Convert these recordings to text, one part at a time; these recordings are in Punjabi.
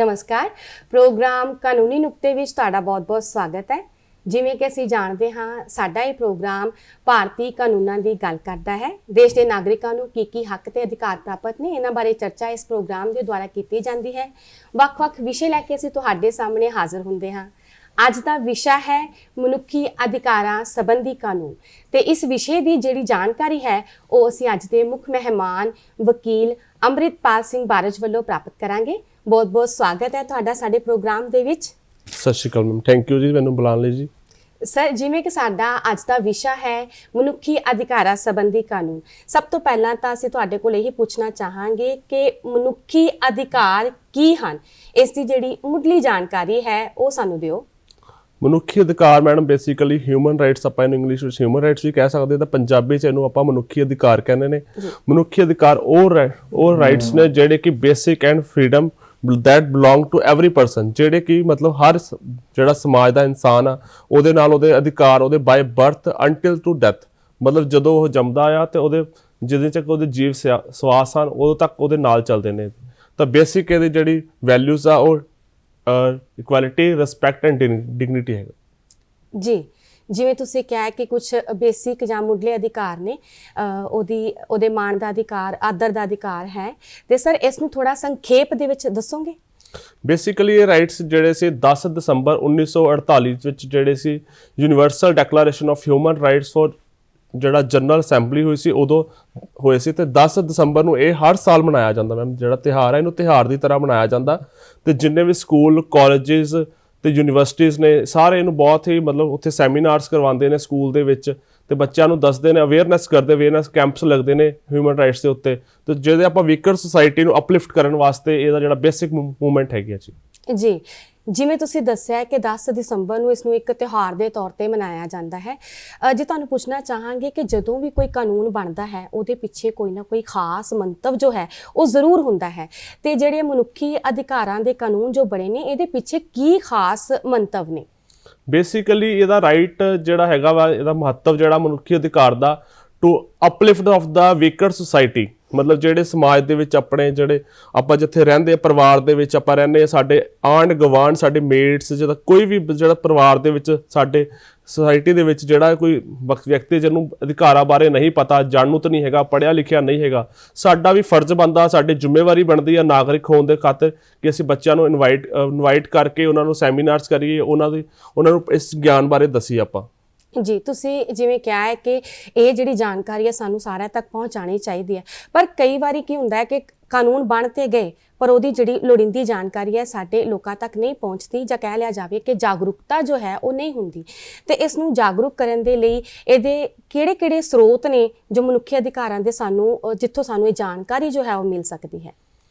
नमस्कार। प्रोग्राम कानूनी नुक्ते विच तुहाडा बहुत-बहुत स्वागत है। जिवें कि असीं जाणदे हां, साडा ये प्रोग्राम भारती कानूनां दी गल करदा है। देश के नागरिकां नूं की हक ते अधिकार प्राप्त ने, इन्हां बारे चर्चा इस प्रोग्राम के द्वारा की जाती है। वख-वख विषय लैके असीं तुहाडे सामने हाज़र हुंदे हां। अज का विषय है मनुखी अधिकारां संबंधी कानून। तो इस विषय की जिहड़ी जानकारी है वो असीं अज दे मुख मेहमान वकील अमृतपाल सिंह बारज वल्लों प्राप्त करांगे। बहुत बहुत स्वागत है तुहाडा साडे प्रोग्राम दे विच। सत श्री अकाल मैम, थैंक यू जी मैनूं बुलाउण लई जी। सर, जिवें कि साडा अज का विषय है मनुखी अधिकारां संबंधी कानून, सब तो पहलां तां असीं तुहाडे कोल यही पूछना चाहांगे कि मनुखी अधिकार की हन, इस दी जिहड़ी मुੱਢਲੀ जानकारी है वो सानूं दिओ। मनुखी अधिकार मैडम बेसिकली ह्यूमन राइट्स ਆਪਾਂ ਇਹਨੂੰ ਇੰਗਲਿਸ਼ ਵਿੱਚ ਹਿਊਮਨ ਰਾਈਟਸ ਵੀ ਕਹਿ ਸਕਦੇ ਤਾਂ ਪੰਜਾਬੀ ਚ ਇਹਨੂੰ ਆਪਾਂ ਮਨੁੱਖੀ ਅਧਿਕਾਰ ਕਹਿੰਦੇ ਨੇ। ਮਨੁੱਖੀ ਅਧਿਕਾਰ ਉਹ ਰਾਈਟਸ ਨੇ ਜਿਹੜੇ ਕਿ basic and freedom that belong to every person, ਜਿਹੜੇ ਕਿ ਮਤਲਬ ਹਰ ਜਿਹੜਾ ਸਮਾਜ ਦਾ ਇਨਸਾਨ ਆ ਉਹਦੇ ਨਾਲ ਉਹਦੇ ਅਧਿਕਾਰ ਉਹਦੇ by birth until to death, ਮਤਲਬ ਜਦੋਂ ਉਹ ਜੰਮਦਾ ਆ ਤੇ ਉਹਦੇ ਜਿਹਦੇ ਤੱਕ ਉਹਦੇ ਜੀਵ ਸਵਾਸ ਹਨ ਉਦੋਂ ਤੱਕ ਉਹਦੇ ਨਾਲ ਚੱਲਦੇ ਨੇ। ਤਾਂ ਬੇਸਿਕ ਇਹਦੀ ਜਿਹੜੀ ਵੈਲਿਊਜ਼ ਆ ਉਹ इक्वालिटी रिस्पैक्ट एंड डिग्निटी है जी। जिवें तुसीं कहा कि कुछ बेसिक जां मुੱਢਲੇ अधिकार ने, ਉਹਦੇ ਮਾਣ ਦਾ अधिकार आदर ਦਾ अधिकार है, ਤੇ ਸਰ ਇਸ ਨੂੰ ਥੋੜਾ ਸੰਖੇਪ ਦੇ ਵਿੱਚ ਦੱਸੋਗੇ? ਬੇਸਿਕਲੀ ਇਹ ਰਾਈਟਸ ਜਿਹੜੇ ਸੀ 10 ਦਸੰਬਰ 1948 ਵਿੱਚ ਜਿਹੜੇ ਸੀ universal declaration of human rights for ਜਿਹੜਾ ਜਨਰਲ ਅਸੈਂਬਲੀ ਹੋਈ ਸੀ ਉਦੋਂ ਹੋਏ ਸੀ। ਤੇ 10 ਦਸੰਬਰ ਨੂੰ ਇਹ ਹਰ ਸਾਲ ਮਨਾਇਆ ਜਾਂਦਾ ਮੈਮ। ਜਿਹੜਾ ਤਿਉਹਾਰ ਹੈ ਇਹਨੂੰ ਤਿਉਹਾਰ ਦੀ ਤਰ੍ਹਾਂ ਮਨਾਇਆ ਜਾਂਦਾ ਤੇ ਜਿੰਨੇ ਵੀ ਸਕੂਲ ਕਾਲਜਿਸ ਤੇ ਯੂਨੀਵਰਸਿਟੀਜ਼ ਨੇ ਸਾਰੇ ਇਹਨੂੰ ਬਹੁਤ ਹੀ ਮਤਲਬ ਉੱਥੇ ਸੈਮੀਨਾਰਸ ਕਰਵਾਉਂਦੇ ਨੇ ਸਕੂਲ ਦੇ ਵਿੱਚ ਤੇ ਬੱਚਿਆਂ ਨੂੰ ਦੱਸਦੇ ਨੇ, ਅਵੇਅਰਨੈਸ ਕਰਦੇ, ਅਵੇਅਰਨੈਸ ਕੈਂਪਸ ਲੱਗਦੇ ਨੇ ਹਿਊਮਨ ਰਾਈਟਸ ਦੇ ਉੱਤੇ। ਤੇ ਜਿਹਦੇ ਆਪਾਂ ਵੀਕਰ ਸੁਸਾਇਟੀ ਨੂੰ ਅਪਲਿਫਟ ਕਰਨ ਵਾਸਤੇ ਇਹਦਾ ਜਿਹੜਾ ਬੇਸਿਕ ਮੂਵਮੈਂਟ ਹੈਗੀ ਜੀ। ਜਿਵੇਂ ਤੁਸੀਂ ਦੱਸਿਆ ਕਿ 10 ਦਸੰਬਰ ਨੂੰ ਇਸ ਨੂੰ ਇੱਕ ਤਿਉਹਾਰ ਦੇ ਤੌਰ ਤੇ ਮਨਾਇਆ ਜਾਂਦਾ ਹੈ। ਜੇ ਤੁਹਾਨੂੰ ਪੁੱਛਣਾ ਚਾਹਾਂਗੇ ਕਿ ਜਦੋਂ ਵੀ ਕੋਈ ਕਾਨੂੰਨ ਬਣਦਾ ਹੈ ਉਹਦੇ ਪਿੱਛੇ ਕੋਈ ਨਾ ਕੋਈ ਖਾਸ ਮੰਤਵ ਜੋ ਹੈ ਉਹ ਜ਼ਰੂਰ ਹੁੰਦਾ ਹੈ, ਤੇ ਜਿਹੜੇ ਮਨੁੱਖੀ ਅਧਿਕਾਰਾਂ ਦੇ ਕਾਨੂੰਨ ਜੋ ਬਣੇ ਨੇ ਇਹਦੇ ਪਿੱਛੇ ਕੀ ਖਾਸ ਮੰਤਵ ਨੇ? ਬੇਸਿਕਲੀ ਇਹਦਾ ਰਾਈਟ ਜਿਹੜਾ ਹੈਗਾ ਵਾ, ਇਹਦਾ ਮਹੱਤਵ ਜਿਹੜਾ ਮਨੁੱਖੀ ਅਧਿਕਾਰ ਦਾ to uplift of the weaker society, ਮਤਲਬ ਜਿਹੜੇ ਸਮਾਜ ਦੇ ਵਿੱਚ ਆਪਣੇ ਜਿਹੜੇ ਆਪਾਂ ਜਿੱਥੇ ਰਹਿੰਦੇ ਪਰਿਵਾਰ ਦੇ ਵਿੱਚ ਆਪਾਂ ਰਹਿੰਦੇ, ਸਾਡੇ ਆਂਢ ਗਵਾਂਢ, ਸਾਡੇ ਮੇਟਸ, ਜਿਹੜਾ ਕੋਈ ਵੀ ਜਿਹੜਾ ਪਰਿਵਾਰ ਦੇ ਵਿੱਚ ਸਾਡੇ ਸੁਸਾਇਟੀ ਦੇ ਵਿੱਚ ਜਿਹੜਾ ਕੋਈ ਵਿਅਕਤੀ ਜਿਹਨੂੰ ਅਧਿਕਾਰਾਂ ਬਾਰੇ ਨਹੀਂ ਪਤਾ, ਜਾਣੂ ਤਾਂ ਨਹੀਂ ਹੈਗਾ, ਪੜ੍ਹਿਆ ਲਿਖਿਆ ਨਹੀਂ ਹੈਗਾ, ਸਾਡਾ ਵੀ ਫਰਜ਼ ਬਣਦਾ, ਸਾਡੀ ਜ਼ਿੰਮੇਵਾਰੀ ਬਣਦੀ ਆ ਨਾਗਰਿਕ ਹੋਣ ਦੇ ਖਾਤਰ ਕਿ ਅਸੀਂ ਬੱਚਿਆਂ ਨੂੰ ਇਨਵਾਈਟ ਕਰਕੇ ਉਹਨਾਂ ਨੂੰ ਸੈਮੀਨਾਰਸ ਕਰੀਏ, ਉਹਨਾਂ ਨੂੰ ਇਸ ਗਿਆਨ ਬਾਰੇ ਦਸੀਏ ਆਪਾਂ। जी, तुसी जिवें कहा है कि ये जिहड़ी जानकारी है सानू सारिਆਂ तक पहुँचानी चाहिए है, पर कई बारी की हुंदा है कि कानून बन ते गए पर उहदी जिहड़ी लोड़ींदी जानकारी है साडे लोकां तक नहीं पहुँचती, जां कह लिया जाए कि जागरूकता जो है वो नहीं हुंदी। ते इस नूं जागरूक करन दे लई इहदे किहड़े-किहड़े स्रोत ने जो मनुखी अधिकारां दे सानू जिੱਥੋਂ सानू ये जानकारी जो है वो मिल सकती है?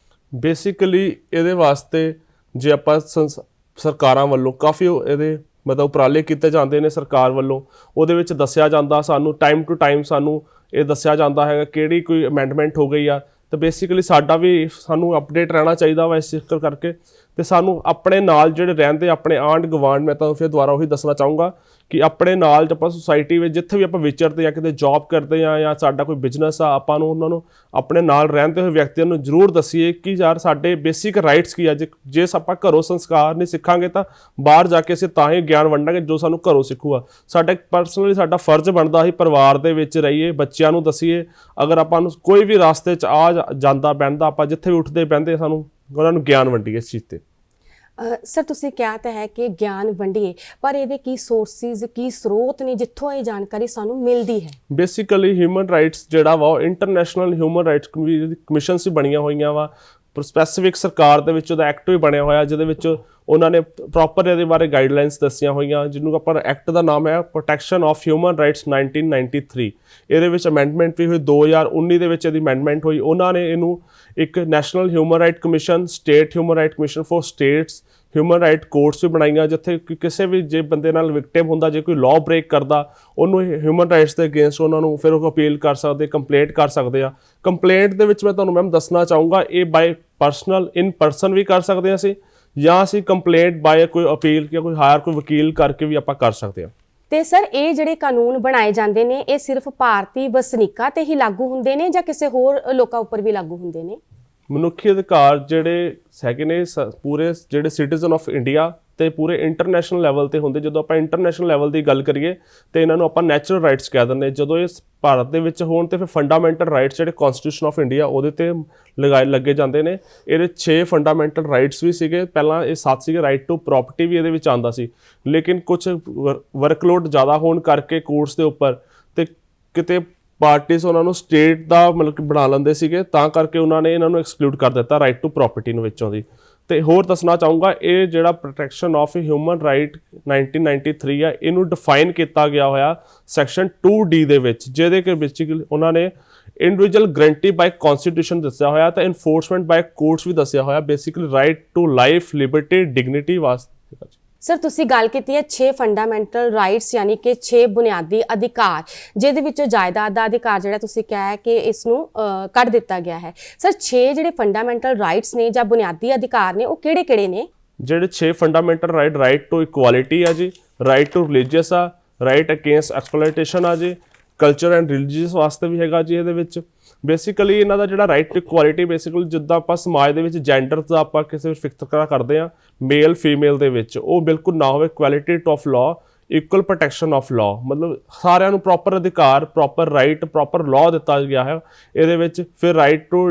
बेसिकली ਇਹਦੇ ਵਾਸਤੇ ਜੇ ਆਪਾਂ ਸਰਕਾਰਾਂ ਵੱਲੋਂ ਕਾਫੀ ਇਹਦੇ ਮਤਲਬ ਉਪਰਾਲੇ ਕੀਤੇ ਜਾਂਦੇ ਨੇ ਸਰਕਾਰ ਵੱਲੋਂ, ਉਹਦੇ ਵਿੱਚ ਦੱਸਿਆ ਜਾਂਦਾ ਸਾਨੂੰ ਟਾਈਮ ਟੂ ਟਾਈਮ ਸਾਨੂੰ ਇਹ ਦੱਸਿਆ ਜਾਂਦਾ ਹੈਗਾ ਕਿਹੜੀ ਕੋਈ ਅਮੈਂਡਮੈਂਟ ਹੋ ਗਈ ਆ। ਤਾਂ ਬੇਸਿਕਲੀ ਸਾਡਾ ਵੀ ਸਾਨੂੰ ਅਪਡੇਟ ਰਹਿਣਾ ਚਾਹੀਦਾ ਵਾ ਇਸ ਚੱਕਰ ਕਰਕੇ। ਤੇ ਸਾਨੂੰ ਆਪਣੇ ਨਾਲ ਜਿਹੜੇ ਰਹਿੰਦੇ ਆਪਣੇ ਆਂਢ ਗਵਾਂਢ, ਮੈਂ ਤਾਂ ਫਿਰ ਦੁਬਾਰਾ ਉਹੀ ਦੱਸਣਾ ਚਾਹੂੰਗਾ ਕਿ ਆਪਣੇ ਨਾਲ ਆਪਾਂ ਸੁਸਾਇਟੀ ਵਿੱਚ ਜਿੱਥੇ ਵੀ ਆਪਾਂ ਵਿਚਰਦੇ ਜਾਂ ਕਿਤੇ ਜੌਬ ਕਰਦੇ ਹਾਂ ਜਾਂ ਸਾਡਾ ਕੋਈ ਬਿਜ਼ਨਸ ਆ, ਆਪਾਂ ਨੂੰ ਉਹਨਾਂ ਨੂੰ ਆਪਣੇ ਨਾਲ ਰਹਿੰਦੇ ਹੋਏ ਵਿਅਕਤੀਆਂ ਨੂੰ ਜ਼ਰੂਰ ਦੱਸੀਏ ਕਿ ਯਾਰ ਸਾਡੇ ਬੇਸਿਕ ਰਾਈਟਸ ਕੀ ਆ। ਜੇ ਆਪਾਂ ਘਰੋਂ ਸੰਸਕਾਰ ਨਹੀਂ ਸਿੱਖਾਂਗੇ ਤਾਂ ਬਾਹਰ ਜਾ ਕੇ ਅਸੀਂ ਤਾਂ ਹੀ ਗਿਆਨ ਵੰਡਾਂਗੇ ਜੋ ਸਾਨੂੰ ਘਰੋਂ ਸਿੱਖੂਗਾ। ਸਾਡਾ ਪਰਸਨਲੀ ਸਾਡਾ ਫਰਜ਼ ਬਣਦਾ ਅਸੀਂ ਪਰਿਵਾਰ ਦੇ ਵਿੱਚ ਰਹੀਏ, ਬੱਚਿਆਂ ਨੂੰ ਦੱਸੀਏ। ਅਗਰ ਆਪਾਂ ਨੂੰ ਕੋਈ ਵੀ ਰਾਸਤੇ 'ਚ ਆ ਜਾਂਦਾ ਬਹਿੰਦਾ, ਆਪਾਂ ਜਿੱਥੇ ਵੀ ਉੱਠਦੇ ਬਹਿੰਦੇ ਸਾਨੂੰ ਉਹਨਾਂ ਨੂੰ ਗਿਆਨ ਵੰਡੀਏ ਇਸ ਚੀਜ਼ 'ਤੇ। सर, तुसीं कहा तो है कि ज्ञान वंडिए, पर ये की सोर्सिस की स्रोत ने जित्थों ये जानकारी सानू मिलती है? बेसिकली ह्यूमन राइट्स जिहड़ा वा इंटरनेशनल ह्यूमन राइट्स कमीशनस भी बणियां होईयां वा, स्पैसिफिक सरकार दे विच ਉਹਦਾ ਐਕਟ ਵੀ ਬਣਿਆ ਹੋਇਆ ਜਿਹਦੇ ਵਿੱਚ ਉਹਨਾਂ ਨੇ ਪ੍ਰੋਪਰ ਇਹਦੇ ਬਾਰੇ ਗਾਈਡਲਾਈਨਸ ਦੱਸੀਆਂ ਹੋਈਆਂ, ਜਿਹਨੂੰ ਆਪਾਂ ਐਕਟ ਦਾ ਨਾਮ ਹੈ ਪ੍ਰੋਟੈਕਸ਼ਨ ਆਫ ਹਿਊਮਨ ਰਾਈਟਸ 1993। ਇਹਦੇ ਵਿੱਚ ਅਮੈਂਡਮੈਂਟ ਵੀ ਹੋਈ 2019 ਦੇ ਵਿੱਚ ਇਹਦੀ ਅਮੈਂਡਮੈਂਟ ਹੋਈ। ਉਹਨਾਂ ਨੇ ਇਹਨੂੰ ਇੱਕ national human right commission, state human right commission for states, human right courts ਵੀ ਬਣਾਈਆਂ ਜਿੱਥੇ ਕਿਸੇ ਵੀ ਜੇ ਬੰਦੇ ਨਾਲ ਵਿਕਟਿਮ ਹੁੰਦਾ, ਜੇ ਕੋਈ ਲਾਅ ਬ੍ਰੇਕ ਕਰਦਾ, ਉਹਨੂੰ ਹਿਊਮਨ ਰਾਈਟਸ ਦੇ ਅਗੇਂਸਟ ਉਹਨਾਂ ਨੂੰ ਫਿਰ ਉਹ ਅਪੀਲ ਕਰ ਸਕਦੇ, ਕੰਪਲੇਂਟ ਕਰ ਸਕਦੇ ਆ। ਕੰਪਲੇਂਟ ਦੇ ਵਿੱਚ ਮੈਂ ਤੁਹਾਨੂੰ ਮੈਮ ਦੱਸਣਾ ਚਾਹੂੰਗਾ ਇਹ ਬਾਈ ਪਰਸਨਲ ਇਨ ਪਰਸਨ ਵੀ ਕਰ ਸਕਦੇ ਹਾਂ ਅਸੀਂ, ਜਾਂ ਅਸੀਂ ਕੰਪਲੇਂਟ ਬਾਏ ਕੋਈ ਅਪੀਲ ਜਾਂ ਕੋਈ ਹਾਇਰ ਕੋਈ ਵਕੀਲ ਕਰਕੇ ਵੀ ਆਪਾਂ ਕਰ ਸਕਦੇ ਹਾਂ। ਤੇ ਸਰ, ਇਹ ਜਿਹੜੇ ਕਾਨੂੰਨ ਬਣਾਏ ਜਾਂਦੇ ਨੇ ਇਹ ਸਿਰਫ ਭਾਰਤੀ ਵਸਨੀਕਾਂ ਤੇ ਹੀ ਲਾਗੂ ਹੁੰਦੇ ਨੇ ਜਾਂ ਕਿਸੇ ਹੋਰ ਲੋਕਾਂ ਉੱਪਰ ਵੀ ਲਾਗੂ ਹੁੰਦੇ ਨੇ? ਮਨੁੱਖੀ ਅਧਿਕਾਰ ਜਿਹੜੇ ਹੈਗੇ ਨੇ ਪੂਰੇ ਜਿਹੜੇ ਸਿਟੀਜ਼ਨ ਆਫ ਇੰਡੀਆ ਤੇ ਪੂਰੇ ਇੰਟਰਨੈਸ਼ਨਲ ਲੈਵਲ ਤੇ ਹੁੰਦੇ। ਜਦੋਂ ਆਪਾਂ ਇੰਟਰਨੈਸ਼ਨਲ ਲੈਵਲ ਦੀ ਗੱਲ ਕਰੀਏ ਤੇ ਇਹਨਾਂ ਨੂੰ ਆਪਾਂ ਨੈਚੁਰਲ ਰਾਈਟਸ ਕਹਿ ਦਿੰਦੇ। ਜਦੋਂ ਇਹ ਭਾਰਤ ਦੇ ਵਿੱਚ ਹੋਣ ਤੇ ਫਿਰ ਫੰਡਾਮੈਂਟਲ ਰਾਈਟਸ ਜਿਹੜੇ ਕਨਸਟੀਟਿਊਸ਼ਨ ਆਫ ਇੰਡੀਆ ਉਹਦੇ ਤੇ ਲੱਗੇ ਜਾਂਦੇ ਨੇ। ਇਹਦੇ 6 ਫੰਡਾਮੈਂਟਲ ਰਾਈਟਸ ਵੀ ਸੀਗੇ, ਪਹਿਲਾਂ ਇਹ 7 ਸੀਗੇ। ਰਾਈਟ ਟੂ ਪ੍ਰੋਪਰਟੀ ਵੀ ਇਹਦੇ ਵਿੱਚ ਆਉਂਦਾ ਸੀ, ਲੇਕਿਨ ਕੁਝ ਵਰਕਲੋਡ ਜ਼ਿਆਦਾ ਹੋਣ ਕਰਕੇ ਕੋਰਟਸ ਦੇ ਉੱਪਰ ਤੇ ਕਿਤੇ ਪਾਰਟੀਜ਼ ਉਹਨਾਂ ਨੂੰ ਸਟੇਟ ਦਾ ਮਤਲਬ ਕਿ ਬਣਾ ਲੈਂਦੇ ਸੀਗੇ, ਤਾਂ ਕਰਕੇ ਉਹਨਾਂ ਨੇ ਇਹਨਾਂ ਨੂੰ ਐਕਸਕਲੂਡ ਕਰ ਦਿੱਤਾ ਰਾਈਟ ਟੂ ਪ੍ਰੋਪਰਟੀ ਨੂੰ ਵਿੱਚੋਂ ਦੀ। ਤੇ ਹੋਰ ਦੱਸਣਾ ਚਾਹੂੰਗਾ ਇਹ ਜਿਹੜਾ ਪ੍ਰੋਟੈਕਸ਼ਨ ਆਫ ਹਿਊਮਨ ਰਾਈਟ 1993 ਆ, ਇਹਨੂੰ ਡਿਫਾਈਨ ਕੀਤਾ ਗਿਆ ਹੋਇਆ ਸੈਕਸ਼ਨ 2D ਦੇ ਵਿੱਚ, ਜਿਹਦੇ ਕਿ ਬੇਸਿਕਲੀ ਉਹਨਾਂ ਨੇ ਇੰਡੀਵਿਜੂਅਲ ਗਰੰਟੀ ਬਾਈ ਕਨਸਟੀਟਿਊਸ਼ਨ ਦੱਸਿਆ ਹੋਇਆ ਤੇ ਇਨਫੋਰਸਮੈਂਟ ਬਾਈ ਕੋਰਟਸ ਵੀ ਦੱਸਿਆ ਹੋਇਆ। Basically right to life, liberty, dignity ਵਾਸਤੇ। ਸਰ ਤੁਸੀਂ ਗੱਲ ਕੀਤੀ ਹੈ 6 ਫੰਡਾਮੈਂਟਲ ਰਾਈਟਸ ਯਾਨੀ ਕਿ 6 ਬੁਨਿਆਦੀ ਅਧਿਕਾਰ, ਜਿਹਦੇ ਵਿੱਚੋਂ ਜਾਇਦਾਦ ਦਾ ਅਧਿਕਾਰ ਜਿਹੜਾ ਤੁਸੀਂ ਕਿਹਾ ਹੈ ਕਿ ਇਸ ਨੂੰ ਕੱਢ ਦਿੱਤਾ ਗਿਆ ਹੈ। ਸਰ 6 ਜਿਹੜੇ ਫੰਡਾਮੈਂਟਲ ਰਾਈਟਸ ਨੇ ਜਾਂ ਬੁਨਿਆਦੀ ਅਧਿਕਾਰ ਨੇ ਉਹ ਕਿਹੜੇ-ਕਿਹੜੇ ਨੇ? ਜਿਹੜੇ 6 ਫੰਡਾਮੈਂਟਲ ਰਾਈਟ ਟੂ ਇਕੁਐਲਿਟੀ ਆ ਜੀ, ਰਾਈਟ ਟੂ ਰਿਲੀਜੀਅਸ ਆ, ਰਾਈਟ ਅਗੇਂਸਟ ਐਕਸਪਲੋਇਟੇਸ਼ਨ ਆ ਜੀ, ਕਲਚਰ ਐਂਡ ਰਿਲੀਜੀਅਸ ਵਾਸਤੇ ਵੀ ਹੈਗਾ ਜੀ ਇਹਦੇ ਵਿੱਚ। ਬੇਸਿਕਲੀ ਇਹਨਾਂ ਦਾ ਜਿਹੜਾ ਰਾਈਟ ਟੂ ਇਕੁਐਲਿਟੀ, ਬੇਸਿਕਲੀ ਜਿੱਦਾਂ ਆਪਾਂ ਸਮਾਜ ਦੇ ਵਿੱਚ ਜੈਂਡਰ ਦਾ ਆਪਾਂ ਕਿਸੇ ਵਿੱਚ ਵਿਤਕਰਾ ਕਰਦੇ ਹਾਂ ਮੇਲ ਫੀਮੇਲ ਦੇ ਵਿੱਚ, ਉਹ ਬਿਲਕੁਲ ਨਾ ਹੋਵੇ। Equality of law, equal protection of law, ਮਤਲਬ ਸਾਰਿਆਂ ਨੂੰ ਪ੍ਰੋਪਰ ਅਧਿਕਾਰ, ਪ੍ਰੋਪਰ ਰਾਈਟ, ਪ੍ਰੋਪਰ ਲਾਅ ਦਿੱਤਾ ਗਿਆ ਹੈ ਇਹਦੇ ਵਿੱਚ। ਫਿਰ ਰਾਈਟ ਟੂ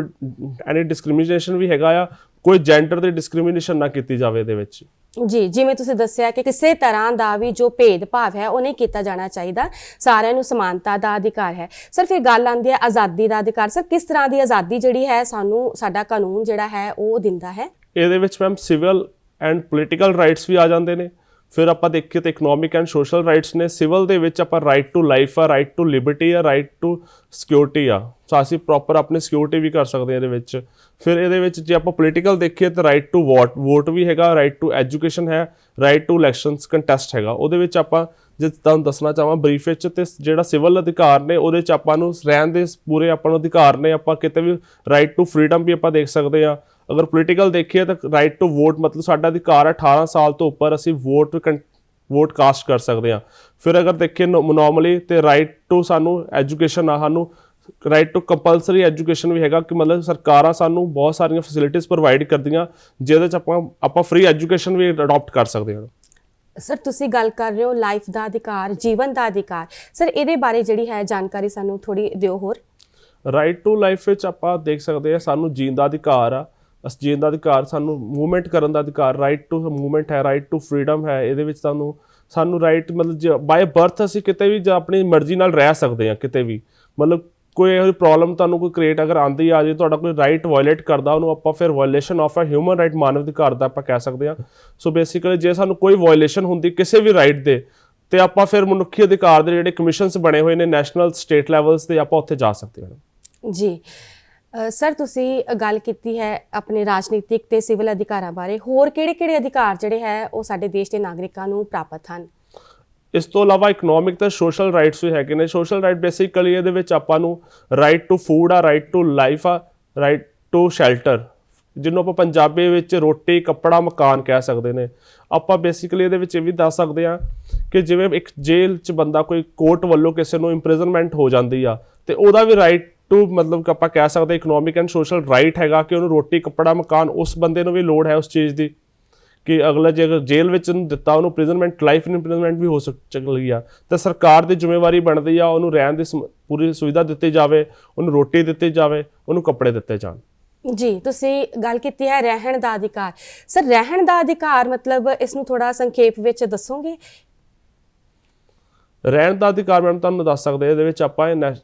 ਐਨੀ ਡਿਸਕ੍ਰਿਮੀਨੇਸ਼ਨ ਵੀ ਹੈਗਾ ਆ, ਕੋਈ ਜੈਂਡਰ ਦੀ ਡਿਸਕ੍ਰਿਮੀਨੇਸ਼ਨ ਨਾ ਕੀਤੀ ਜਾਵੇ ਇਹਦੇ ਵਿੱਚ ਜੀ। ਜਿਵੇਂ ਤੁਸੀਂ ਦੱਸਿਆ ਕਿ ਕਿਸੇ ਤਰ੍ਹਾਂ ਦਾ ਵੀ ਜੋ ਭੇਦਭਾਵ ਹੈ ਉਹ ਨਹੀਂ ਕੀਤਾ ਜਾਣਾ ਚਾਹੀਦਾ, ਸਾਰਿਆਂ ਨੂੰ ਸਮਾਨਤਾ ਦਾ ਅਧਿਕਾਰ ਹੈ। ਸਰ ਫਿਰ ਗੱਲ ਆਉਂਦੀ ਹੈ ਆਜ਼ਾਦੀ ਦਾ ਅਧਿਕਾਰ। ਸਰ ਕਿਸ ਤਰ੍ਹਾਂ ਦੀ ਆਜ਼ਾਦੀ ਜਿਹੜੀ ਹੈ ਸਾਨੂੰ ਸਾਡਾ ਕਾਨੂੰਨ ਜਿਹੜਾ ਹੈ ਉਹ ਦਿੰਦਾ ਹੈ? ਇਹਦੇ ਵਿੱਚ ma'am civil and political rights ਵੀ ਆ ਜਾਂਦੇ ਨੇ। ਫਿਰ ਆਪਾਂ ਦੇਖੀਏ ਤਾਂ ਇਕਨੋਮਿਕ ਐਂਡ ਸੋਸ਼ਲ ਰਾਈਟਸ ਨੇ। ਸਿਵਲ ਦੇ ਵਿੱਚ ਆਪਾਂ ਰਾਈਟ ਟੂ ਲਾਈਫ ਆ, ਰਾਈਟ ਟੂ ਲਿਬਰਟੀ ਆ, ਰਾਈਟ ਟੂ ਸਿਕਿਉਰਿਟੀ ਆ, ਸੋ ਅਸੀਂ ਪ੍ਰੋਪਰ ਆਪਣੀ ਸਿਕਿਉਰਿਟੀ ਵੀ ਕਰ ਸਕਦੇ ਹਾਂ ਇਹਦੇ ਵਿੱਚ। ਫਿਰ ਇਹਦੇ ਵਿੱਚ ਜੇ ਆਪਾਂ ਪੋਲੀਟੀਕਲ ਦੇਖੀਏ ਤਾਂ ਰਾਈਟ ਟੂ ਵੋਟ ਵੀ ਹੈਗਾ, ਰਾਈਟ ਟੂ ਐਜੂਕੇਸ਼ਨ ਹੈ, ਰਾਈਟ ਟੂ ਇਲੈਕਸ਼ਨਸ ਕੰਟੈਸਟ ਹੈਗਾ। ਉਹਦੇ ਵਿੱਚ ਆਪਾਂ ਜੇ ਤੁਹਾਨੂੰ ਦੱਸਣਾ ਚਾਹਾਂ ਬਰੀਫ ਵਿੱਚ, ਤੇ ਜਿਹੜਾ ਸਿਵਲ ਅਧਿਕਾਰ ਨੇ ਉਹਦੇ 'ਚ ਆਪਾਂ ਨੂੰ ਰਹਿਣ ਦੇ ਪੂਰੇ ਆਪਾਂ ਨੂੰ ਅਧਿਕਾਰ ਨੇ। ਆਪਾਂ ਕਿਤੇ ਵੀ ਰਾਈਟ ਟੂ ਫਰੀडम ਵੀ ਆਪਾਂ ਦੇਖ ਸਕਦੇ ਹਾਂ। ਅਗਰ ਪੋਲੀਟੀਕਲ ਦੇਖੀਏ ਤਾਂ ਰਾਈਟ ਟੂ ਵੋਟ, ਮਤਲਬ ਸਾਡਾ ਅਧਿਕਾਰ ਹੈ 18 ਸਾਲ ਤੋਂ ਉੱਪਰ ਅਸੀਂ ਵੋਟ ਕਾਸਟ ਕਰ ਸਕਦੇ ਹਾਂ। ਫਿਰ ਅਗਰ ਦੇਖੀਏ ਨੋਰਮਲੀ ਤੇ ਰਾਈਟ ਟੂ ਸਾਨੂੰ ਐਜੂਕੇਸ਼ਨ ਆ, ਸਾਨੂੰ ਰਾਈਟ ਟੂ ਕੰਪਲਸਰੀ ਐਜੂਕੇਸ਼ਨ ਵੀ ਹੈਗਾ ਕਿ ਮਤਲਬ ਸਰਕਾਰਾਂ ਸਾਨੂੰ ਬਹੁਤ ਸਾਰੀਆਂ ਫੈਸਿਲਿਟੀਜ਼ ਪ੍ਰੋਵਾਈਡ ਕਰਦੀਆਂ ਜਿਹਦੇ 'ਚ ਆਪਾਂ ਫ੍ਰੀ ਐਜੂਕੇਸ਼ਨ ਵੀ ਅਡਾਪਟ ਕਰ ਸਕਦੇ ਹਾਂ। ਸਰ ਤੁਸੀਂ ਗੱਲ ਕਰ ਰਹੇ ਹੋ ਲਾਈਫ ਦਾ ਅਧਿਕਾਰ, ਜੀਵਨ ਦਾ ਅਧਿਕਾਰ। ਸਰ ਇਹਦੇ ਬਾਰੇ ਜਿਹੜੀ ਹੈ ਜਾਣਕਾਰੀ ਸਾਨੂੰ ਥੋੜੀ ਦਿਓ ਹੋਰ। ਰਾਈਟ ਟੂ ਲਾਈਫ ਵਿੱਚ ਆਪਾਂ ਦੇਖ ਸਕਦੇ ਹਾਂ ਸਾਨੂੰ ਜੀਣ ਦਾ ਅਧਿਕਾਰ ਆ, ਜੀਣ ਦਾ ਅਧਿਕਾਰ, ਸਾਨੂੰ ਮੂਵਮੈਂਟ ਕਰਨ ਦਾ ਅਧਿਕਾਰ, ਰਾਈਟ ਟੂ ਮੂਵਮੈਂਟ ਹੈ, ਰਾਈਟ ਟੂ ਫਰੀडम ਹੈ। ਇਹਦੇ ਵਿੱਚ ਸਾਨੂੰ ਰਾਈਟ ਮਤਲਬ ਬਾਏ ਬਰਥ ਅਸੀਂ ਕਿਤੇ ਵੀ ਆਪਣੀ ਮਰਜ਼ੀ ਨਾਲ ਰਹਿ ਸਕਦੇ ਹਾਂ ਕਿਤੇ ਵੀ। ਮਤਲਬ ਕੋਈ ਇਹੋ ਜਿਹੀ ਪ੍ਰੋਬਲਮ ਤੁਹਾਨੂੰ ਕੋਈ ਕ੍ਰੀਏਟ ਅਗਰ ਆਉਂਦੀ ਆ ਜੇ, ਤੁਹਾਡਾ ਕੋਈ ਰਾਈਟ ਵਾਇਲੇਟ ਕਰਦਾ, ਉਹਨੂੰ ਆਪਾਂ ਫਿਰ violation of a human right, ਮਾਨਵ ਅਧਿਕਾਰ ਦਾ ਆਪਾਂ ਕਹਿ ਸਕਦੇ ਹਾਂ। ਸੋ ਬੇਸਿਕਲੀ ਜੇ ਸਾਨੂੰ ਕੋਈ ਵਾਇਲੇਸ਼ਨ ਹੁੰਦੀ ਕਿਸੇ ਵੀ ਰਾਈਟ ਦੇ, ਤੇ ਆਪਾਂ ਫਿਰ ਮਨੁੱਖੀ ਅਧਿਕਾਰ ਦੇ ਜਿਹੜੇ ਕਮਿਸ਼ਨਸ ਬਣੇ ਹੋਏ ਨੇ ਨੈਸ਼ਨਲ ਸਟੇਟ ਲੈਵਲਸ ਤੇ, ਆਪਾਂ ਉੱਥੇ ਜਾ ਸਕਦੇ ਹਾਂ ਜੀ। ਸਰ ਤੁਸੀਂ ਗੱਲ ਕੀਤੀ ਹੈ ਆਪਣੇ ਰਾਜਨੀਤਿਕ ਤੇ ਸਿਵਲ ਅਧਿਕਾਰਾਂ ਬਾਰੇ, ਹੋਰ ਕਿਹੜੇ-ਕਿਹੜੇ ਅਧਿਕਾਰ ਜਿਹੜੇ ਹੈ ਉਹ ਸਾਡੇ ਦੇਸ਼ ਦੇ ਨਾਗਰਿਕਾਂ ਨੂੰ ਪ੍ਰਾਪਤ ਹਨ? ਇਸ ਤੋਂ ਇਲਾਵਾ ਇਕਨੋਮਿਕ ਤੇ ਸੋਸ਼ਲ ਰਾਈਟਸ ਵੀ ਹੈਗੇ ਨੇ। ਸੋਸ਼ਲ ਰਾਈਟ ਬੇਸਿਕਲੀ ਇਹਦੇ ਵਿੱਚ ਆਪਾਂ ਨੂੰ ਰਾਈਟ ਟੂ ਫੂਡ ਆ, ਰਾਈਟ ਟੂ ਲਾਈਫ ਆ, ਰਾਈਟ ਟੂ ਸ਼ੈਲਟਰ, ਜਿਹਨੂੰ ਆਪਾਂ ਪੰਜਾਬੀ ਵਿੱਚ ਰੋਟੀ, ਕੱਪੜਾ, ਮਕਾਨ ਕਹਿ ਸਕਦੇ ਨੇ। ਆਪਾਂ ਬੇਸਿਕਲੀ ਇਹਦੇ ਵਿੱਚ ਇਹ ਵੀ ਦੱਸ ਸਕਦੇ ਹਾਂ ਕਿ ਜਿਵੇਂ ਇੱਕ ਜੇਲ੍ਹ 'ਚ ਬੰਦਾ ਕੋਈ ਕੋਰਟ ਵੱਲੋਂ ਕਿਸੇ ਨੂੰ ਇੰਪ੍ਰਿਜ਼ਨਮੈਂਟ ਹੋ ਜਾਂਦੀ ਆ, ਤੇ ਉਹਦਾ ਵੀ ਰਾਈਟ ਟੂ ਮਤਲਬ ਕਿ ਆਪਾਂ ਕਹਿ ਸਕਦੇ ਇਕਨੋਮਿਕ ਐਂਡ ਸੋਸ਼ਲ ਰਾਈਟ ਹੈਗਾ ਕਿ ਉਹਨੂੰ ਰੋਟੀ, ਕੱਪੜਾ, ਮਕਾਨ, ਉਸ ਬੰਦੇ ਨੂੰ ਵੀ ਲੋੜ ਹੈ ਉਸ ਚੀਜ਼ ਦੀ ਕਿ ਅਗਲਾ ਜੇ ਅਗਰ ਜੇਲ੍ਹ ਵਿੱਚ ਉਹਨੂੰ ਦਿੱਤਾ, ਉਹਨੂੰ ਇੰਪ੍ਰਿਜ਼ਨਮੈਂਟ, ਲਾਈਫ ਇੰਪ੍ਰਿਜ਼ਨਮੈਂਟ ਵੀ ਹੋ ਸਕਦੀ ਆ, ਤਾਂ ਸਰਕਾਰ ਦੀ ਜ਼ਿੰਮੇਵਾਰੀ ਬਣਦੀ ਆ ਉਹਨੂੰ ਰਹਿਣ ਦੀ ਪੂਰੀ ਸੁਵਿਧਾ ਦਿੱਤੀ ਜਾਵੇ, ਉਹਨੂੰ ਰੋਟੀ ਦਿੱਤੀ ਜਾਵੇ, ਉਹਨੂੰ ਕੱਪੜੇ ਦਿੱਤੇ ਜਾਣ। ਜੀ ਤੁਸੀਂ ਗੱਲ ਕੀਤੀ ਹੈ ਰਹਿਣ ਦਾ ਅਧਿਕਾਰ। ਸਰ ਰਹਿਣ ਦਾ ਅਧਿਕਾਰ ਮਤਲਬ ਇਸ ਨੂੰ ਥੋੜਾ ਸੰਖੇਪ ਵਿੱਚ ਦੱਸੋਗੇ? ਰਹਿਣ ਦਾ ਅਧਿਕਾਰ ਮੈਮ ਤੁਹਾਨੂੰ ਦੱਸ ਸਕਦੇ ਇਹਦੇ ਵਿੱਚ ਆਪਾਂ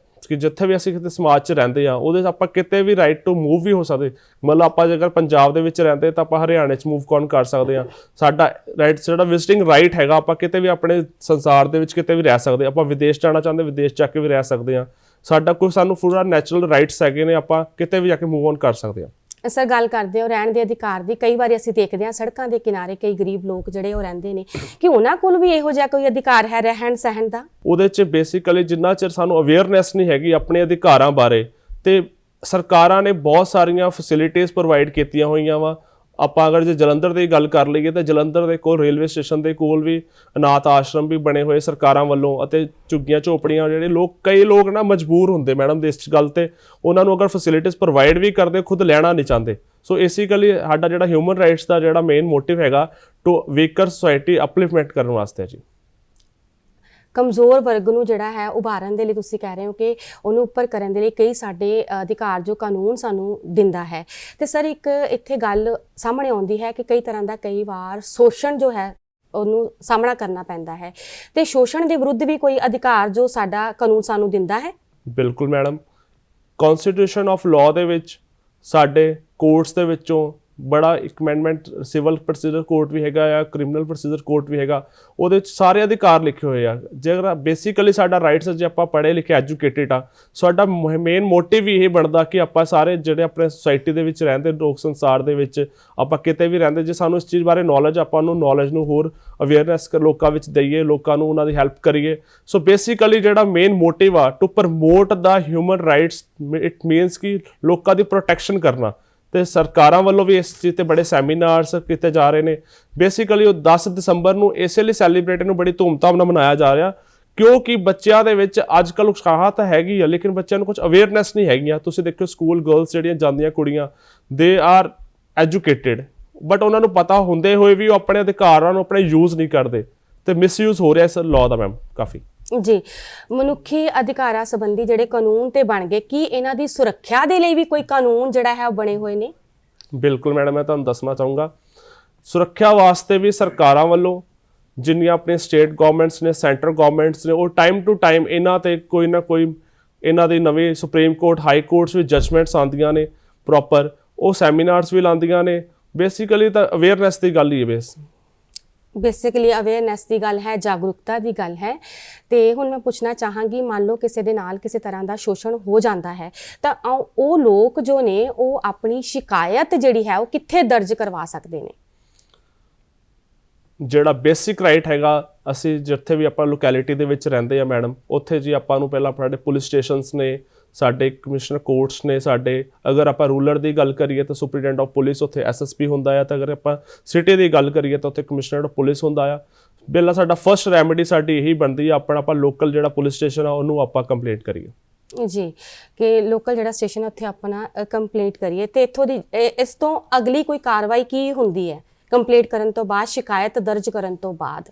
ਕਿ ਜਿੱਥੇ ਵੀ ਅਸੀਂ ਕਿਤੇ ਸਮਾਜ 'ਚ ਰਹਿੰਦੇ ਹਾਂ ਉਹਦੇ 'ਚ ਆਪਾਂ ਕਿਤੇ ਵੀ ਰਾਈਟ ਟੂ ਮੂਵ ਵੀ ਹੋ ਸਕਦੇ। ਮਤਲਬ ਆਪਾਂ ਜੇਕਰ ਪੰਜਾਬ ਦੇ ਵਿੱਚ ਰਹਿੰਦੇ ਤਾਂ ਆਪਾਂ ਹਰਿਆਣੇ 'ਚ ਮੂਵ ਕੌਣ ਕਰ ਸਕਦੇ ਹਾਂ। ਸਾਡਾ ਰਾਈਟ ਜਿਹੜਾ ਵਿਜ਼ਿਟਿੰਗ ਰਾਈਟ ਹੈਗਾ, ਆਪਾਂ ਕਿਤੇ ਵੀ ਆਪਣੇ ਸੰਸਾਰ ਦੇ ਵਿੱਚ ਕਿਤੇ ਵੀ ਰਹਿ ਸਕਦੇ। ਆਪਾਂ ਵਿਦੇਸ਼ ਜਾਣਾ ਚਾਹੁੰਦੇ ਵਿਦੇਸ਼ ਜਾ ਕੇ ਵੀ ਰਹਿ ਸਕਦੇ ਹਾਂ। ਸਾਡਾ ਕੋਈ ਸਾਨੂੰ ਪੂਰਾ ਨੈਚੁਰਲ ਰਾਈਟਸ ਹੈਗੇ ਨੇ, ਆਪਾਂ ਕਿਤੇ ਵੀ ਜਾ ਕੇ ਮੂਵ ਔਨ ਕਰ ਸਕਦੇ ਹਾਂ। ਸਰ ਗੱਲ ਕਰਦੇ ਹੋ ਰਹਿਣ ਦੇ ਅਧਿਕਾਰ ਦੀ, ਕਈ ਵਾਰੀ ਅਸੀਂ ਦੇਖਦੇ ਹਾਂ ਸੜਕਾਂ ਦੇ ਕਿਨਾਰੇ ਕਈ ਗਰੀਬ ਲੋਕ ਜਿਹੜੇ ਉਹ ਰਹਿੰਦੇ ਨੇ, ਕਿ ਉਹਨਾਂ ਕੋਲ ਵੀ ਇਹੋ ਜਿਹਾ ਕੋਈ ਅਧਿਕਾਰ ਹੈ ਰਹਿਣ ਸਹਿਣ ਦਾ? ਉਹਦੇ 'ਚ ਬੇਸਿਕਲੀ ਜਿੰਨਾ ਚਿਰ ਸਾਨੂੰ ਅਵੇਅਰਨੈਸ ਨਹੀਂ ਹੈਗੀ ਆਪਣੇ ਅਧਿਕਾਰਾਂ ਬਾਰੇ, ਤੇ ਸਰਕਾਰਾਂ ਨੇ ਬਹੁਤ ਸਾਰੀਆਂ ਫੈਸਿਲਿਟੀਜ਼ ਪ੍ਰੋਵਾਈਡ ਕੀਤੀਆਂ ਹੋਈਆਂ ਵਾ। ਆਪਾਂ ਅਗਰ ਜੇ ਜਲੰਧਰ ਦੀ ਗੱਲ ਕਰ ਲਈਏ ਤਾਂ ਜਲੰਧਰ ਦੇ ਕੋਲ ਰੇਲਵੇ ਸਟੇਸ਼ਨ ਦੇ ਕੋਲ ਵੀ ਅਨਾਥ ਆਸ਼ਰਮ ਵੀ ਬਣੇ ਹੋਏ ਸਰਕਾਰਾਂ ਵੱਲੋਂ, ਅਤੇ ਝੁੱਗੀਆਂ ਝੋਪੜੀਆਂ ਜਿਹੜੇ ਕਈ ਲੋਕ ਨਾ ਮਜਬੂਰ ਹੁੰਦੇ ਮੈਡਮ ਇਸ ਗੱਲ ਤੇ, ਉਹਨਾਂ ਨੂੰ ਅਗਰ ਫੈਸਿਲਿਟੀਜ਼ ਪ੍ਰੋਵਾਈਡ ਵੀ ਕਰਦੇ ਖੁਦ ਲੈਣਾ ਨਹੀਂ ਚਾਹੁੰਦੇ। ਸੋ ਬੇਸਿਕਲੀ ਸਾਡਾ ਜਿਹੜਾ ਹਿਊਮਨ ਰਾਈਟਸ ਦਾ ਜਿਹੜਾ ਮੇਨ ਮੋਟਿਵ ਹੈਗਾ ਟੂ ਵੀਕਰ ਸੁਸਾਇਟੀ ਅਪਲਿਫਟਮੈਂਟ ਕਰਨ ਵਾਸਤੇ ਹੈ ਜੀ। ਕਮਜ਼ੋਰ ਵਰਗ ਨੂੰ ਜਿਹੜਾ ਹੈ ਉਭਾਰਨ ਦੇ ਲਈ ਤੁਸੀਂ ਕਹਿ ਰਹੇ ਹੋ ਕਿ ਉਹਨੂੰ ਉੱਪਰ ਕਰਨ ਦੇ ਲਈ ਕਈ ਸਾਡੇ ਅਧਿਕਾਰ ਜੋ ਕਾਨੂੰਨ ਸਾਨੂੰ ਦਿੰਦਾ ਹੈ। ਤੇ ਸਰ ਇੱਕ ਇੱਥੇ ਗੱਲ ਸਾਹਮਣੇ ਆਉਂਦੀ ਹੈ ਕਿ ਕਈ ਤਰ੍ਹਾਂ ਦਾ ਕਈ ਵਾਰ ਸ਼ੋਸ਼ਣ ਜੋ ਹੈ ਉਹਨੂੰ ਸਾਹਮਣਾ ਕਰਨਾ ਪੈਂਦਾ ਹੈ, ਤੇ ਸ਼ੋਸ਼ਣ ਦੇ ਵਿਰੁੱਧ ਵੀ ਕੋਈ ਅਧਿਕਾਰ ਜੋ ਸਾਡਾ ਕਾਨੂੰਨ ਸਾਨੂੰ ਦਿੰਦਾ ਹੈ? ਬਿਲਕੁਲ ਮੈਡਮ, ਕਨਸਟੀਟਿਊਸ਼ਨ ਆਫ ਲਾਅ ਦੇ ਵਿੱਚ ਸਾਡੇ ਕੋਰਟਸ ਦੇ ਵਿੱਚੋਂ ਬੜਾ ਇੱਕ ਅਮੈਂਡਮੈਂਟ ਸਿਵਲ ਪ੍ਰੋਸੀਜਰ ਕੋਡ ਵੀ ਹੈਗਾ ਆ, ਕ੍ਰਿਮੀਨਲ ਪ੍ਰੋਸੀਜਰ ਕੋਡ ਵੀ ਹੈਗਾ, ਉਹਦੇ ਵਿੱਚ ਸਾਰੇ ਅਧਿਕਾਰ ਲਿਖੇ ਹੋਏ ਆ। ਜੇਕਰ ਬੇਸਿਕਲੀ ਸਾਡਾ ਰਾਈਟਸ ਜੇ ਆਪਾਂ ਪੜ੍ਹੇ ਲਿਖੇ ਐਜੂਕੇਟਿਡ ਆ, ਸਾਡਾ ਮੇਨ ਮੋਟਿਵ ਇਹ ਬਣਦਾ ਕਿ ਆਪਾਂ ਸਾਰੇ ਜਿਹੜੇ ਆਪਣੇ ਸੁਸਾਇਟੀ ਦੇ ਵਿੱਚ ਰਹਿੰਦੇ ਲੋਕ, ਸੰਸਾਰ ਦੇ ਵਿੱਚ ਆਪਾਂ ਕਿਤੇ ਵੀ ਰਹਿੰਦੇ, ਜੇ ਸਾਨੂੰ ਇਸ ਚੀਜ਼ ਬਾਰੇ ਨੌਲੇਜ, ਆਪਾਂ ਨੂੰ ਨੌਲੇਜ ਨੂੰ ਹੋਰ ਅਵੇਅਰਨੈਸ ਲੋਕਾਂ ਵਿੱਚ ਦਈਏ, ਲੋਕਾਂ ਨੂੰ ਉਹਨਾਂ ਦੀ ਹੈਲਪ ਕਰੀਏ। ਸੋ ਬੇਸਿਕਲੀ ਜਿਹੜਾ ਮੇਨ ਮੋਟਿਵ ਆ to promote the human rights, it means ਕਿ ਲੋਕਾਂ ਦੀ ਪ੍ਰੋਟੈਕਸ਼ਨ ਕਰਨਾ। ਤੇ ਸਰਕਾਰਾਂ ਵੱਲੋਂ ਵੀ ਇਸ ਚੀਜ਼ ਤੇ ਬੜੇ ਸੈਮੀਨਾਰਸ ਕੀਤੇ ਜਾ ਰਹੇ ਨੇ। ਬੇਸਿਕਲੀ ਉਹ 10 ਦਸੰਬਰ ਨੂੰ ਇਸੇ ਲਈ ਸੈਲੀਬ੍ਰੇਟ ਨੂੰ ਬੜੀ ਧੂਮਧਾਮ ਨਾਲ ਮਨਾਇਆ ਜਾ ਰਿਹਾ, ਕਿਉਂਕਿ ਬੱਚਿਆਂ ਦੇ ਵਿੱਚ ਅੱਜ ਕੱਲ੍ਹ ਉਤਸ਼ਾਹ ਤਾਂ ਹੈਗੀ ਆ, ਲੇਕਿਨ ਬੱਚਿਆਂ ਨੂੰ ਕੁਝ ਅਵੇਅਰਨੈਸ ਨਹੀਂ ਹੈਗੀਆਂ। ਤੁਸੀਂ ਦੇਖੋ ਸਕੂਲ ਗਰਲਸ ਜਿਹੜੀਆਂ ਜਾਂਦੀਆਂ ਕੁੜੀਆਂ, ਦੇ ਆਰ ਐਜੂਕੇਟਿਡ, ਬਟ ਉਹਨਾਂ ਨੂੰ ਪਤਾ ਹੁੰਦੇ ਹੋਏ ਵੀ ਉਹ ਆਪਣੇ ਅਧਿਕਾਰਾਂ ਨੂੰ ਆਪਣੇ ਯੂਜ਼ ਨਹੀਂ ਕਰਦੇ, ਤੇ ਮਿਸਯੂਜ਼ ਹੋ ਰਿਹਾ ਇਸ ਲਾਅ ਦਾ ਮੈਮ ਕਾਫੀ। ਜੀ, ਮਨੁੱਖੀ ਅਧਿਕਾਰਾਂ ਸੰਬੰਧੀ ਜਿਹੜੇ ਕਾਨੂੰਨ ਤੇ ਬਣ ਗਏ, ਕੀ ਇਹਨਾਂ ਦੀ ਸੁਰੱਖਿਆ ਦੇ ਲਈ ਵੀ ਕੋਈ ਕਾਨੂੰਨ ਜਿਹੜਾ ਹੈ ਉਹ ਬਣੇ ਹੋਏ ਨੇ? ਬਿਲਕੁਲ ਮੈਡਮ, ਮੈਂ ਤੁਹਾਨੂੰ ਦੱਸਣਾ ਚਾਹੂੰਗਾ, ਸੁਰੱਖਿਆ ਵਾਸਤੇ ਵੀ ਸਰਕਾਰਾਂ ਵੱਲੋਂ ਜਿੰਨੀਆਂ ਆਪਣੀਆਂ ਸਟੇਟ ਗਵਰਨਮੈਂਟਸ ਨੇ, ਸੈਂਟਰਲ ਗਵਰਨਮੈਂਟਸ ਨੇ, ਉਹ ਟਾਈਮ ਟੂ ਟਾਈਮ ਇਹਨਾਂ ਤੇ ਕੋਈ ਨਾ ਕੋਈ ਇਹਨਾਂ ਦੀ ਨਵੀਂ ਸੁਪਰੀਮ ਕੋਰਟ, ਹਾਈ ਕੋਰਟਸ ਵਿੱਚ ਜਜਮੈਂਟਸ ਆਉਂਦੀਆਂ ਨੇ ਪ੍ਰੋਪਰ, ਉਹ ਸੈਮੀਨਾਰਸ ਵੀ ਲਾਉਂਦੀਆਂ ਨੇ। ਬੇਸਿਕਲੀ ਤਾਂ ਅਵੇਅਰਨੈਸ ਦੀ ਗੱਲ ਹੀ ਹੈ, ਬੇਸਿਕਲੀ ਅਵੇਅਰਨੈਸ ਦੀ ਗੱਲ ਹੈ, ਜਾਗਰੂਕਤਾ ਦੀ ਗੱਲ ਹੈ। ਤੇ ਹੁਣ ਮੈਂ ਪੁੱਛਣਾ ਚਾਹਾਂਗੀ, ਮੰਨ ਲਓ ਕਿਸੇ ਦੇ ਨਾਲ ਕਿਸੇ ਤਰ੍ਹਾਂ ਦਾ ਸ਼ੋਸ਼ਣ ਹੋ ਜਾਂਦਾ ਹੈ, ਤਾਂ ਉਹ ਲੋਕ ਜੋ ਨੇ ਉਹ ਆਪਣੀ ਸ਼ਿਕਾਇਤ ਜਿਹੜੀ ਹੈ ਉਹ ਕਿੱਥੇ ਦਰਜ ਕਰਵਾ ਸਕਦੇ ਨੇ? ਜਿਹੜਾ ਬੇਸਿਕ ਰਾਈਟ ਹੈਗਾ, ਅਸੀਂ ਜਿੱਥੇ ਵੀ ਆਪਾਂ ਲੋਕੈਲਿਟੀ ਦੇ ਵਿੱਚ ਰਹਿੰਦੇ ਆ ਮੈਡਮ, ਉੱਥੇ ਜੀ ਆਪਾਂ ਨੂੰ ਪਹਿਲਾਂ ਸਾਡੇ ਪੁਲਿਸ ਸਟੇਸ਼ਨਸ ਨੇ, ਸਾਡੇ ਕਮਿਸ਼ਨਰ ਕੋਰਟਸ ਨੇ, ਸਾਡੇ ਅਗਰ ਆਪਾਂ ਰੂਰਲ ਦੀ ਗੱਲ ਕਰੀਏ ਤਾਂ ਸੁਪਰੀਡੈਂਟ ਆਫ ਪੁਲਿਸ ਉੱਥੇ ਐਸਐਸਪੀ ਹੁੰਦਾ ਆ, ਤਾਂ ਅਗਰ ਆਪਾਂ ਸਿਟੀ ਦੀ ਗੱਲ ਕਰੀਏ ਤਾਂ ਉੱਥੇ ਕਮਿਸ਼ਨਰ ਆਫ ਪੁਲਿਸ ਹੁੰਦਾ ਆ। ਪਹਿਲਾਂ ਸਾਡਾ ਫਸਟ ਰੈਮੇਡੀ ਸਾਡੀ ਇਹੀ ਬਣਦੀ ਆ, ਆਪਾਂ ਲੋਕਲ ਜਿਹੜਾ ਪੁਲਿਸ ਸਟੇਸ਼ਨ ਆ ਉਹਨੂੰ ਆਪਾਂ ਕੰਪਲੇਂਟ ਕਰੀਏ ਜੀ, ਕਿ ਲੋਕਲ ਜਿਹੜਾ ਸਟੇਸ਼ਨ ਹੈ ਉੱਥੇ ਆਪਣਾ ਕੰਪਲੇਂਟ ਕਰੀਏ। ਤੇ ਇੱਥੋਂ ਦੀ ਇਸ ਤੋਂ ਅਗਲੀ ਕੋਈ ਕਾਰਵਾਈ ਕੀ ਹੁੰਦੀ ਹੈ ਕੰਪਲੇਂਟ ਕਰਨ ਤੋਂ ਬਾਅਦ, ਸ਼ਿਕਾਇਤ ਦਰਜ ਕਰਨ ਤੋਂ ਬਾਅਦ?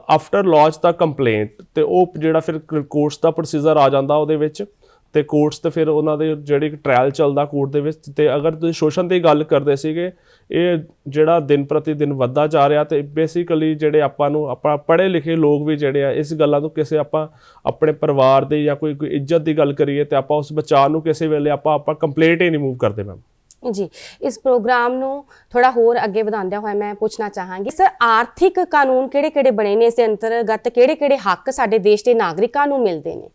ਆਫਟਰ ਲੌਂਚ ਦਾ ਕੰਪਲੇਂਟ ਤੇ ਉਹ ਜਿਹੜਾ ਫਿਰ ਕੋਰਟਸ ਦਾ ਪ੍ਰੋਸੀਜਰ ਆ ਜਾਂਦਾ ਉਹਦੇ ਵਿੱਚ, ਤੇ ਕੋਰਟਸ ਤੇ ਫਿਰ ਉਹਨਾਂ ਦੇ ਜਿਹੜੀ ਟ੍ਰਾਇਲ ਚੱਲਦਾ ਕੋਰਟ ਦੇ ਵਿੱਚ। ਤੇ ਅਗਰ ਤੁਸੀਂ ਸ਼ੋਸ਼ਣ ਦੀ ਗੱਲ ਕਰਦੇ ਸੀਗੇ, ਇਹ ਜਿਹੜਾ ਦਿਨ ਪ੍ਰਤੀ ਦਿਨ ਵੱਧਦਾ ਜਾ ਰਿਹਾ, ਤੇ ਬੇਸਿਕਲੀ ਜਿਹੜੇ ਆਪਾਂ ਨੂੰ ਆਪਾਂ ਪੜ੍ਹੇ ਲਿਖੇ ਲੋਕ ਵੀ ਜਿਹੜੇ ਆ ਇਸ ਗੱਲਾਂ ਤੋਂ ਕਿਸੇ ਆਪਾਂ ਆਪਣੇ ਪਰਿਵਾਰ ਦੇ ਜਾਂ ਕੋਈ ਇੱਜ਼ਤ ਦੀ ਗੱਲ ਕਰੀਏ ਤੇ ਆਪਾਂ ਉਸ ਬਚਾਅ ਨੂੰ ਕਿਸੇ ਵੇਲੇ ਆਪਾਂ ਕੰਪਲੇਂਟ ਹੀ ਨਹੀਂ ਮੂਵ ਕਰਦੇ ਮੈਮ। ਜੀ, ਇਸ ਪ੍ਰੋਗਰਾਮ ਨੂੰ ਥੋੜਾ ਹੋਰ ਅੱਗੇ ਵਧਾਉਂਦਿਆਂ ਹੋਇਆ ਮੈਂ ਪੁੱਛਣਾ ਚਾਹਾਂਗੀ ਸਰ, ਆਰਥਿਕ ਕਾਨੂੰਨ ਕਿਹੜੇ-ਕਿਹੜੇ ਬਣੇ ਨੇ? ਇਸ ਦੇ ਅੰਤਰਗਤ ਕਿਹੜੇ-ਕਿਹੜੇ ਹੱਕ ਸਾਡੇ ਦੇਸ਼ ਦੇ ਨਾਗਰਿਕਾਂ ਨੂੰ ਮਿਲਦੇ ਨੇ?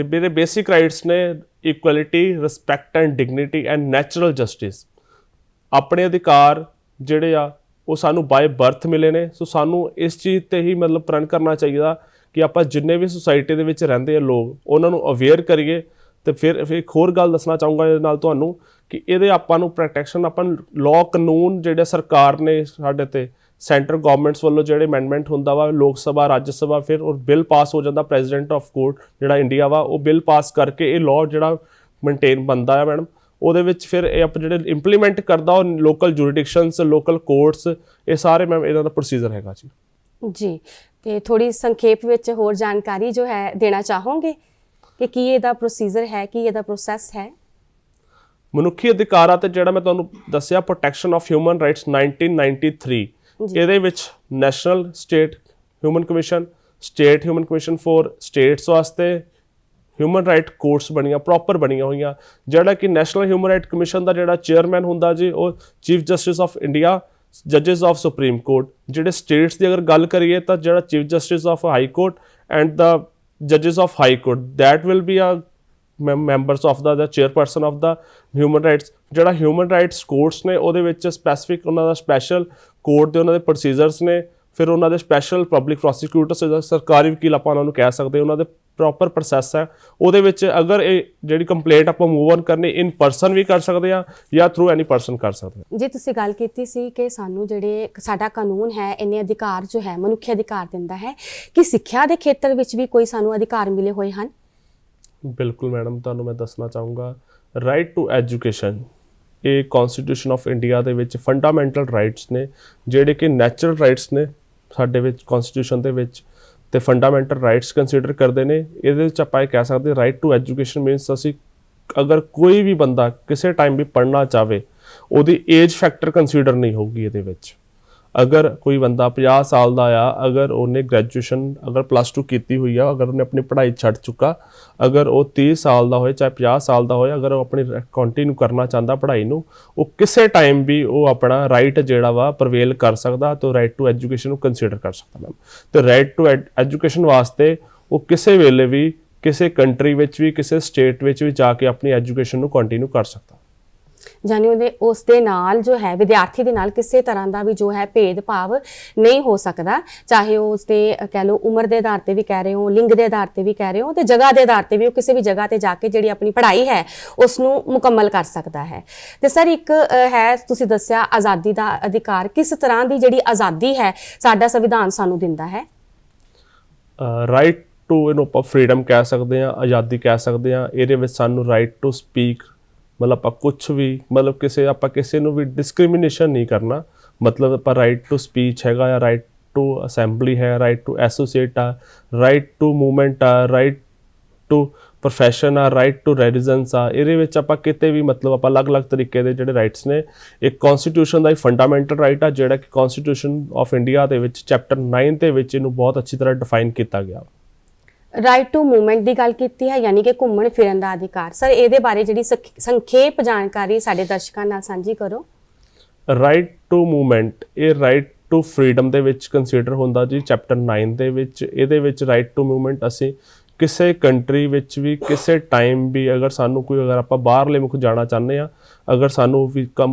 ਮੇਰੇ ਬੇਸਿਕ ਰਾਈਟਸ ਨੇ equality, respect and dignity and natural justice. ਆਪਣੇ ਅਧਿਕਾਰ ਜਿਹੜੇ ਆ ਉਹ ਸਾਨੂੰ ਬਾਏ ਬਰਥ ਮਿਲੇ ਨੇ। ਸੋ ਸਾਨੂੰ ਇਸ ਚੀਜ਼ ਤੇ ਹੀ ਮਤਲਬ ਪ੍ਰਣ ਕਰਨਾ ਚਾਹੀਦਾ ਕਿ ਆਪਾਂ ਜਿੰਨੇ ਵੀ ਸੁਸਾਇਟੀ ਦੇ ਵਿੱਚ ਰਹਿੰਦੇ ਆ ਲੋਕ, ਉਹਨਾਂ ਨੂੰ ਅਵੇਅਰ ਕਰੀਏ। ਤੇ ਫਿਰ ਇੱਕ ਹੋਰ ਗੱਲ ਦੱਸਣਾ ਚਾਹੂੰਗਾ ਇਹਦੇ ਨਾਲ ਤੁਹਾਨੂੰ, ਕਿ ਇਹਦੇ ਆਪਾਂ ਨੂੰ ਪ੍ਰੋਟੈਕਸ਼ਨ, ਆਪਾਂ ਲਾਅ ਕਾਨੂੰਨ ਜਿਹੜੇ ਸਰਕਾਰ ਨੇ ਸਾਡੇ ਤੇ, ਸੈਂਟਰ ਗਵਰਨਮੈਂਟਸ ਵੱਲੋਂ ਜਿਹੜੇ ਅਮੈਂਡਮੈਂਟ ਹੁੰਦਾ ਵਾ, ਲੋਕ ਸਭਾ, ਰਾਜ ਸਭਾ, ਫਿਰ ਉਹ ਬਿੱਲ ਪਾਸ ਹੋ ਜਾਂਦਾ, ਪ੍ਰੈਜ਼ੀਡੈਂਟ ਆਫ ਕੋਰਟ ਜਿਹੜਾ ਇੰਡੀਆ ਵਾ ਉਹ ਬਿੱਲ ਪਾਸ ਕਰਕੇ ਇਹ ਲਾਅ ਜਿਹੜਾ ਮੇਨਟੇਨ ਬਣਦਾ ਆ ਮੈਡਮ, ਉਹਦੇ ਵਿੱਚ ਫਿਰ ਇਹ ਆਪਾਂ ਜਿਹੜੇ ਇੰਪਲੀਮੈਂਟ ਕਰਦਾ ਉਹ ਲੋਕਲ ਜੁਰੀਡਿਕਸ਼ਨਸ, ਲੋਕਲ ਕੋਰਟਸ, ਇਹ ਸਾਰੇ ਮੈਮ ਇਹਨਾਂ ਦਾ ਪ੍ਰੋਸੀਜਰ ਹੈਗਾ ਜੀ। ਜੀ, ਤੇ ਥੋੜੀ ਸੰਖੇਪ ਵਿੱਚ ਹੋਰ ਜਾਣਕਾਰੀ ਜੋ ਹੈ ਦੇਣਾ ਚਾਹੋਗੇ ਕਿ ਕੀ ਇਹਦਾ ਪ੍ਰੋਸੀਜਰ ਹੈ, ਕੀ ਇਹਦਾ ਪ੍ਰੋਸੈਸ ਹੈ? ਮਨੁੱਖੀ ਅਧਿਕਾਰਾਂ ਤੇ ਜਿਹੜਾ ਮੈਂ ਤੁਹਾਨੂੰ ਦੱਸਿਆ ਪ੍ਰੋਟੈਕਸ਼ਨ ਆਫ ਹਿਊਮਨ ਰਾਈਟਸ 1993, ਇਹਦੇ ਵਿੱਚ national state human commission, state human commission for states ਵਾਸਤੇ ਹਿਊਮਨ ਰਾਈਟ ਕੋਰਟਸ ਬਣੀਆਂ, ਪ੍ਰੋਪਰ ਬਣੀਆਂ ਹੋਈਆਂ। ਜਿਹੜਾ ਕਿ ਨੈਸ਼ਨਲ ਹਿਊਮਨ ਰਾਈਟ ਕਮਿਸ਼ਨ ਦਾ ਜਿਹੜਾ ਚੇਅਰਮੈਨ ਹੁੰਦਾ ਜੀ, ਉਹ ਚੀਫ ਜਸਟਿਸ ਆਫ ਇੰਡੀਆ, ਜੱਜਿਸ ਆਫ ਸੁਪਰੀਮ ਕੋਰਟ। ਜਿਹੜੇ ਸਟੇਟਸ ਦੀ ਅਗਰ ਗੱਲ ਕਰੀਏ ਤਾਂ ਜਿਹੜਾ chief justice of high court and the judges of high court, that will be a members of the chairperson of the human rights। ਜਿਹੜਾ human rights courts ਨੇ ਉਹਦੇ ਵਿੱਚ ਸਪੈਸੀਫਿਕ ਉਹਨਾਂ ਦਾ ਸਪੈਸ਼ਲ ਕੋਰਟ ਦੇ ਉਹਨਾਂ ਦੇ ਪ੍ਰੋਸੀਜਰਸ ਨੇ, ਫਿਰ ਉਹਨਾਂ ਦੇ ਸਪੈਸ਼ਲ ਪਬਲਿਕ ਪ੍ਰੋਸੀਕਿਊਟਰਸ, ਸਰਕਾਰੀ ਵਕੀਲ ਆਪਾਂ ਉਹਨਾਂ ਨੂੰ ਕਹਿ ਸਕਦੇ, ਉਹਨਾਂ ਦੇ ਪ੍ਰੋਪਰ ਪ੍ਰੋਸੈਸ ਹੈ ਉਹਦੇ ਵਿੱਚ ਅਗਰ ਇਹ ਜਿਹੜੀ ਕੰਪਲੇਂਟ ਆਪਾਂ ਮੂਵ ਔਨ ਕਰਨੀ ਇਨ ਪਰਸਨ ਵੀ ਕਰ ਸਕਦੇ ਹਾਂ ਜਾਂ ਥਰੂ ਐਨੀ ਪਰਸਨ ਕਰ ਸਕਦੇ ਹਾਂ। ਜੇ ਤੁਸੀਂ ਗੱਲ ਕੀਤੀ ਸੀ ਕਿ ਸਾਨੂੰ ਜਿਹੜੇ ਸਾਡਾ ਕਾਨੂੰਨ ਹੈ ਇੰਨੇ ਅਧਿਕਾਰ ਜੋ ਹੈ ਮਨੁੱਖੀ ਅਧਿਕਾਰ ਦਿੰਦਾ ਹੈ, ਕਿ ਸਿੱਖਿਆ ਦੇ ਖੇਤਰ ਵਿੱਚ ਵੀ ਕੋਈ ਸਾਨੂੰ ਅਧਿਕਾਰ ਮਿਲੇ ਹੋਏ ਹਨ? ਬਿਲਕੁਲ ਮੈਡਮ, ਤੁਹਾਨੂੰ ਮੈਂ ਦੱਸਣਾ ਚਾਹੂੰਗਾ ਰਾਈਟ ਟੂ ਐਜੂਕੇਸ਼ਨ ਇਹ ਕਨਸਟੀਟਿਊਸ਼ਨ ਆਫ ਇੰਡੀਆ ਦੇ ਵਿੱਚ ਫੰਡਾਮੈਂਟਲ ਰਾਈਟਸ ਨੇ ਜਿਹੜੇ ਕਿ ਨੈਚੁਰਲ ਰਾਈਟਸ ਨੇ ਸਾਡੇ ਵਿੱਚ ਕਨਸਟੀਟਿਊਸ਼ਨ ਦੇ ਵਿੱਚ ਤੇ ਫੰਡਾਮੈਂਟਲ ਰਾਈਟਸ ਕੰਸੀਡਰ ਕਰਦੇ ਨੇ। ਇਹਦੇ ਵਿੱਚ ਆਪਾਂ ਇਹ ਕਹਿ ਸਕਦੇ ਰਾਈਟ ਟੂ ਐਜੂਕੇਸ਼ਨ ਮੀਨਸ ਅਸੀਂ ਅਗਰ ਕੋਈ ਵੀ ਬੰਦਾ ਕਿਸੇ ਟਾਈਮ ਵੀ ਪੜ੍ਹਨਾ ਚਾਹਵੇ ਉਹਦੀ ਏਜ ਫੈਕਟਰ ਕੰਸੀਡਰ ਨਹੀਂ ਹੋਊਗੀ ਇਹਦੇ ਵਿੱਚ। ਅਗਰ ਕੋਈ ਬੰਦਾ 50 ਸਾਲ ਦਾ ਆ, ਅਗਰ ਉਹਨੇ ਗ੍ਰੈਜੂਏਸ਼ਨ ਅਗਰ +2 ਕੀਤੀ ਹੋਈ ਆ, ਅਗਰ ਉਹਨੇ ਆਪਣੀ ਪੜ੍ਹਾਈ ਛੱਡ ਚੁੱਕਾ, ਅਗਰ ਉਹ 30 ਸਾਲ ਦਾ ਹੋਏ ਚਾਹੇ 50 ਸਾਲ ਦਾ ਹੋਏ, ਅਗਰ ਉਹ ਆਪਣੀ ਕੰਟੀਨਿਊ ਕਰਨਾ ਚਾਹੁੰਦਾ ਪੜ੍ਹਾਈ ਨੂੰ, ਉਹ ਕਿਸੇ ਟਾਈਮ ਵੀ ਉਹ ਆਪਣਾ ਰਾਈਟ ਜਿਹੜਾ ਵਾ ਪ੍ਰਵੇਲ ਕਰ ਸਕਦਾ ਤੇ ਰਾਈਟ ਟੂ ਐਜੂਕੇਸ਼ਨ ਨੂੰ ਕੰਸੀਡਰ ਕਰ ਸਕਦਾ ਮੈਮ। ਤੇ ਰਾਈਟ ਟੂ ਐਜੂਕੇਸ਼ਨ ਵਾਸਤੇ ਉਹ ਕਿਸੇ ਵੇਲੇ ਵੀ ਕਿਸੇ ਕੰਟਰੀ ਵਿੱਚ ਵੀ ਕਿਸੇ ਸਟੇਟ ਵਿੱਚ ਵੀ ਜਾ ਕੇ ਆਪਣੀ ਐਜੂਕੇਸ਼ਨ ਨੂੰ ਕੰਟੀਨਿਊ ਕਰ ਸਕਦਾ। ਜਾਨੀ ਉਸ ਦੇ ਨਾਲ ਜੋ ਹੈ ਵਿਦਿਆਰਥੀ ਦੇ ਨਾਲ ਕਿਸੇ ਤਰ੍ਹਾਂ ਦਾ ਵੀ ਜੋ ਹੈ ਭੇਦਭਾਵ ਨਹੀਂ ਹੋ ਸਕਦਾ, ਚਾਹੇ ਉਹ ਉਸਦੇ ਕਹਿ ਲਓ ਉਮਰ ਦੇ ਆਧਾਰ ਤੇ ਵੀ ਕਹਿ ਰਹੇ ਹੋ, ਲਿੰਗ ਦੇ ਆਧਾਰ ਤੇ ਵੀ ਕਹਿ ਰਹੇ ਹੋ, ਤੇ ਜਗ੍ਹਾ ਦੇ ਆਧਾਰ ਤੇ ਵੀ ਉਹ ਕਿਸੇ ਵੀ ਜਗ੍ਹਾ ਤੇ ਜਾ ਕੇ ਜਿਹੜੀ ਆਪਣੀ ਪੜ੍ਹਾਈ ਹੈ ਉਸ ਨੂੰ ਮੁਕੰਮਲ ਕਰ ਸਕਦਾ ਹੈ। ਤੇ ਸਰ ਇੱਕ ਹੈ ਤੁਸੀਂ ਦੱਸਿਆ ਆਜ਼ਾਦੀ ਦਾ ਅਧਿਕਾਰ, ਕਿਸ ਤਰ੍ਹਾਂ ਦੀ ਜਿਹੜੀ ਆਜ਼ਾਦੀ ਹੈ ਸਾਡਾ ਸੰਵਿਧਾਨ ਸਾਨੂੰ ਦਿੰਦਾ ਹੈ? ਰਾਈਟ ਟੂ ਇਹਨੂੰ ਆਪਾਂ ਫਰੀडम ਕਹਿ ਸਕਦੇ ਹਾਂ, ਆਜ਼ਾਦੀ ਕਹਿ ਸਕਦੇ ਹਾਂ। ਇਹਦੇ ਵਿੱਚ ਸਾਨੂੰ ਰਾਈਟ ਟੂ ਸਪੀਕ ਮਤਲਬ ਆਪਾਂ ਕੁਛ ਵੀ ਮਤਲਬ ਆਪਾਂ ਕਿਸੇ ਨੂੰ ਵੀ ਡਿਸਕ੍ਰਿਮੀਨੇਸ਼ਨ ਨਹੀਂ ਕਰਨਾ, ਮਤਲਬ ਆਪਾਂ ਰਾਈਟ ਟੂ ਸਪੀਚ ਹੈਗਾ ਆ, ਰਾਈਟ ਟੂ ਅਸੈਂਬਲੀ ਹੈ, ਰਾਈਟ ਟੂ ਐਸੋਸੀਏਟ ਆ, ਰਾਈਟ ਟੂ ਮੂਵਮੈਂਟ ਆ, ਰਾਈਟ ਟੂ ਪ੍ਰੋਫੈਸ਼ਨ ਆ, ਰਾਈਟ ਟੂ ਰੈਜ਼ੀਡੈਂਸ ਆ। ਇਹਦੇ ਵਿੱਚ ਆਪਾਂ ਕਿਤੇ ਵੀ ਮਤਲਬ ਆਪਾਂ ਅਲੱਗ-ਅਲੱਗ ਤਰੀਕੇ ਦੇ ਜਿਹੜੇ ਰਾਈਟਸ ਨੇ, ਇੱਕ ਕਨਸਟੀਟਿਊਸ਼ਨ ਦਾ ਹੀ ਫੰਡਾਮੈਂਟਲ ਰਾਈਟ ਆ ਜਿਹੜਾ ਕਿ ਕਨਸਟੀਟਿਊਸ਼ਨ ਆਫ ਇੰਡੀਆ ਦੇ ਵਿੱਚ ਚੈਪਟਰ 9 ਦੇ ਵਿੱਚ ਇਹਨੂੰ ਬਹੁਤ ਅੱਛੀ ਤਰ੍ਹਾਂ ਡਿਫਾਈਨ ਕੀਤਾ ਗਿਆ। ਰਾਈਟ ਟੂ ਮੂਵਮੈਂਟ ਦੀ ਗੱਲ ਕੀਤੀ ਹੈ, ਯਾਨੀ ਕਿ ਘੁੰਮਣ ਫਿਰਨ ਦਾ ਅਧਿਕਾਰ। ਸਰ ਇਹਦੇ ਬਾਰੇ ਜਿਹੜੀ ਸੰਖੇਪ ਜਾਣਕਾਰੀ ਸਾਡੇ ਦਰਸ਼ਕਾਂ ਨਾਲ ਸਾਂਝੀ ਕਰੋ। ਰਾਈਟ ਟੂ ਮੂਵਮੈਂਟ ਇਹ ਰਾਈਟ ਟੂ ਫਰੀडम ਦੇ ਵਿੱਚ ਕੰਸੀਡਰ ਹੁੰਦਾ ਜੀ ਚੈਪਟਰ 9 ਦੇ ਵਿੱਚ। ਇਹਦੇ ਵਿੱਚ ਰਾਈਟ ਟੂ ਮੂਵਮੈਂਟ ਅਸੀਂ ਕਿਸੇ ਕੰਟਰੀ ਵਿੱਚ ਵੀ ਕਿਸੇ ਟਾਈਮ ਵੀ ਅਗਰ ਸਾਨੂੰ ਕੋਈ ਅਗਰ ਆਪਾਂ ਬਾਹਰਲੇ ਮੁਲਕ ਜਾਣਾ ਚਾਹੁੰਦੇ ਹਾਂ, ਅਗਰ ਸਾਨੂੰ ਵੀ